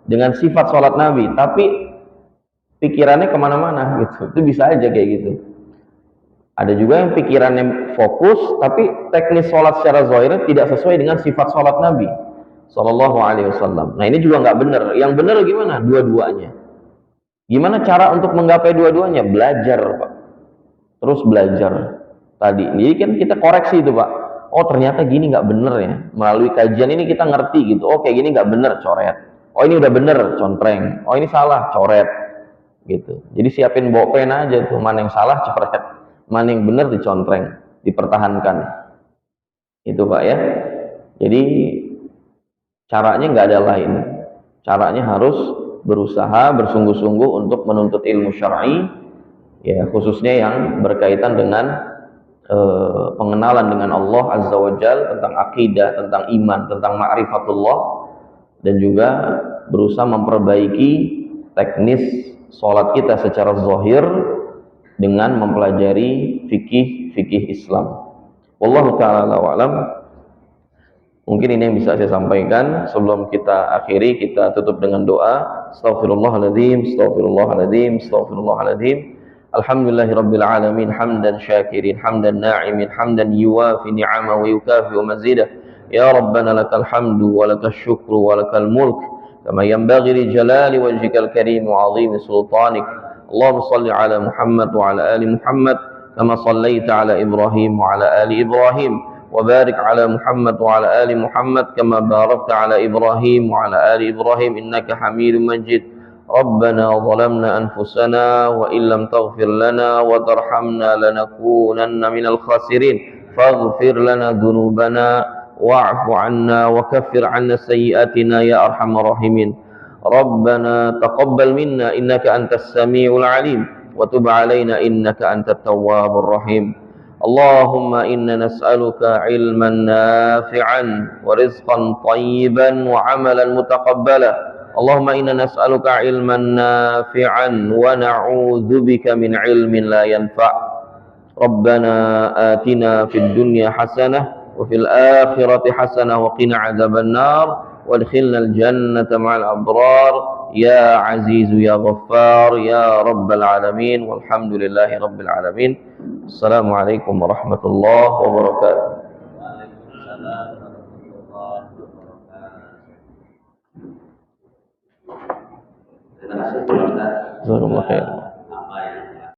dengan sifat sholat Nabi, tapi pikirannya kemana-mana gitu. Itu bisa aja kayak gitu. Ada juga yang pikirannya fokus, tapi teknis sholat secara zahirnya tidak sesuai dengan sifat sholat Nabi Sallallahu Alaihi Wasallam. Nah, ini juga nggak benar. Yang benar gimana? Dua-duanya. Gimana cara untuk menggapai dua-duanya? Belajar Pak. Terus belajar tadi. Jadi kan kita koreksi itu Pak. Oh ternyata gini nggak bener ya. Melalui kajian ini kita ngerti gitu. Oh kayak gini nggak bener, coret. Oh ini udah bener, contreng. Oh ini salah, coret. Gitu. Jadi siapin bawa pena aja tuh. Mana yang salah, coret. Mana yang bener, dicontreng, dipertahankan. Itu Pak ya. Jadi caranya nggak ada lain. Caranya harus berusaha bersungguh-sungguh untuk menuntut ilmu syar'i, ya khususnya yang berkaitan dengan pengenalan dengan Allah Azza wa Jal, tentang akidah, tentang iman, tentang ma'rifatullah, dan juga berusaha memperbaiki teknis sholat kita secara zahir dengan mempelajari fikih Islam. Wallahu ta'ala wa'alam. Mungkin ini yang bisa saya sampaikan. Sebelum kita akhiri, kita tutup dengan doa. Astaghfirullahaladzim, astaghfirullahaladzim, astaghfirullahaladzim. Alhamdulillahi Rabbil Alamin, hamdan syakirin, hamdan na'imin, hamdan yuwafi ni'ama wa yukafi'u mazidah. Ya Rabbana lakal hamdu wa lakal syukru wa lakal mulk, kama yanbaghi li jalali wajhikal karim wa azimi sultanik. Allahumma salli ala Muhammad wa ala ali Muhammad, kama sallaita ala Ibrahim wa ala ali Ibrahim, wa barik ala Muhammad wa ala ali Muhammad, kama barakta ala Ibrahim wa ala ali Ibrahim, innaka Hamidum Majid. ربنا ظلمنا أنفسنا وإن لم تغفر لنا وترحمنا لنكونن من الخاسرين فاغفر لنا ذنوبنا واعف عنا وكفر عنا سيئاتنا يا أرحم الراحمين ربنا تقبل منا إنك أنت السميع العليم وتب علينا إنك أنت التواب الرحيم اللهم إنا نسألك علما نافعا ورزقا طيبا وعملا متقبلا. اللهم إنا نسألك علما نافعا ونعوذ بك من علم لا ينفع. ربنا آتنا في الدنيا حسنة وفي الآخرة حسنة وقنا عذاب النار وادخلنا الجنة مع الأبرار يا عزيز يا غفار يا رب العالمين. والحمد لله رب العالمين. السلام عليكم ورحمة الله وبركاته. Waalaikumsalam warahmatullahi wabarakatuh. Terima kasih, Pak Ustaz. جزاكم الله خير.